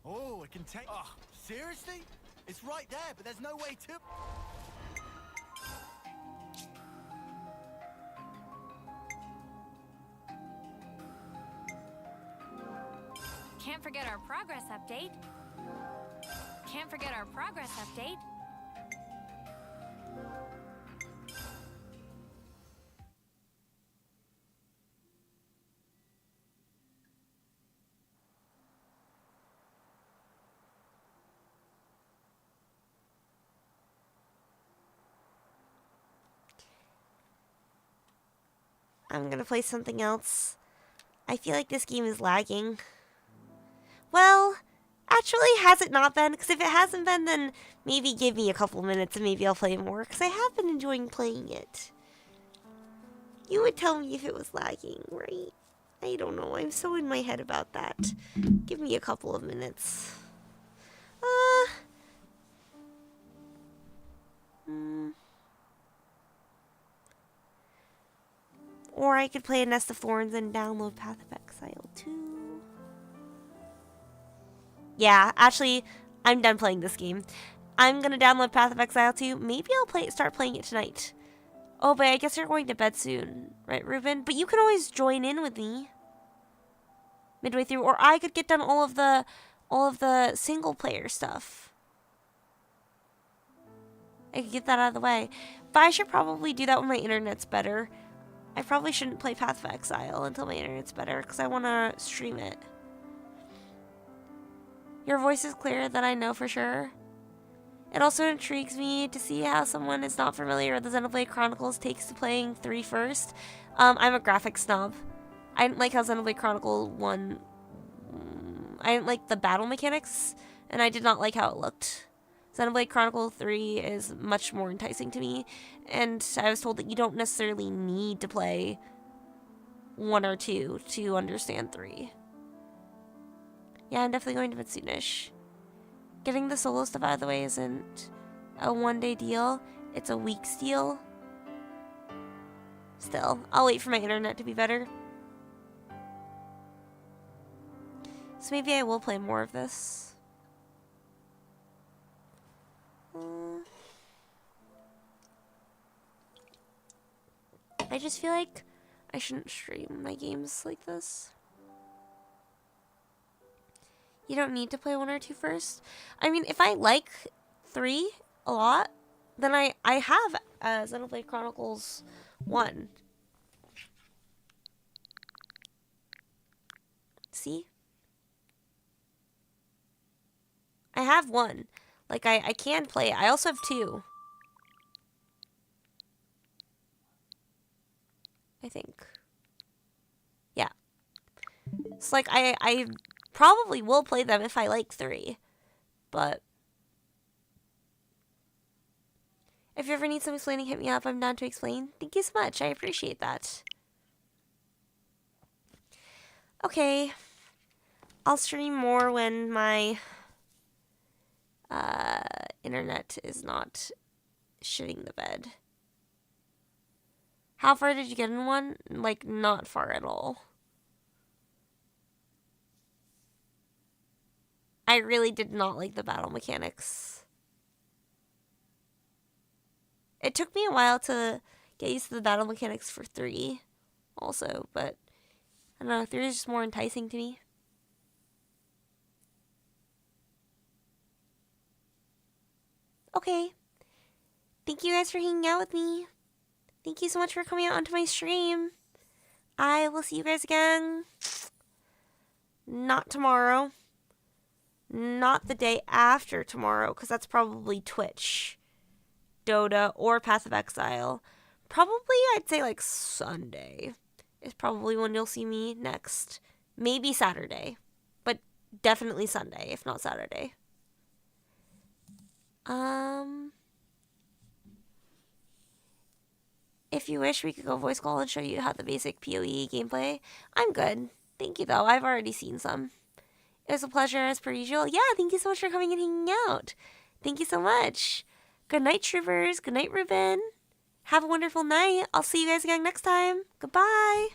Oh, it can take... Oh, seriously? It's right there, but there's no way to... Can't forget our progress update. Can't forget our progress update. I'm gonna play something else. I feel like this game is lagging. Well, actually, has it not been? Because if it hasn't been, then maybe give me a couple minutes and maybe I'll play more. Because I have been enjoying playing it. You would tell me if it was lagging, right? I don't know. I'm so in my head about that. Give me a couple of minutes. Or I could play a Nest of Thorns and download Path of Exile too. Yeah, actually, I'm done playing this game. I'm gonna download Path of Exile too. Maybe I'll start playing it tonight. Oh, but I guess you're going to bed soon, right, Ruben? But you can always join in with me midway through, or I could get done all of the single player stuff. I could get that out of the way. But I should probably do that when my internet's better. I probably shouldn't play Path of Exile until my internet's better, because I want to stream it. Your voice is clear, that I know for sure. It also intrigues me to see how someone is not familiar with the Xenoblade Chronicles takes to playing 3 first. I'm a graphics snob. I didn't like how Xenoblade Chronicle 1... I didn't like the battle mechanics, and I did not like how it looked. Xenoblade Chronicle 3 is much more enticing to me, and I was told that you don't necessarily need to play 1 or 2 to understand 3. Yeah, I'm definitely going to bed soonish. Getting the solo stuff out of the way isn't a one-day deal, it's a week's deal. Still, I'll wait for my internet to be better. So maybe I will play more of this. I just feel like I shouldn't stream my games like this. You don't need to play 1 or 2 first. I mean, if I like 3 a lot, then I have Xenoblade Chronicles 1. See? I have 1. Like, I can play it. I also have 2. I think. Yeah. It's like, I probably will play them if I like 3. But If you ever need some explaining, hit me up. I'm down to explain. Thank you so much. I appreciate that. Okay. I'll stream more when my internet is not shitting the bed. How far did you get in one? Like, not far at all. I really did not like the battle mechanics. It took me a while to get used to the battle mechanics for 3 also, but I don't know, 3 is just more enticing to me. Okay. Thank you guys for hanging out with me. Thank you so much for coming out onto my stream. I will see you guys again. Not tomorrow. Not the day after tomorrow, because that's probably Twitch, Dota, or Path of Exile. Probably, I'd say, like, Sunday is probably when you'll see me next. Maybe Saturday, but definitely Sunday, if not Saturday. If you wish, we could go voice call and show you how the basic PoE gameplay. I'm good. Thank you, though. I've already seen some. It was a pleasure as per usual. Yeah, thank you so much for coming and hanging out. Thank you so much. Good night, Troopers. Good night, Ruben. Have a wonderful night. I'll see you guys again next time. Goodbye.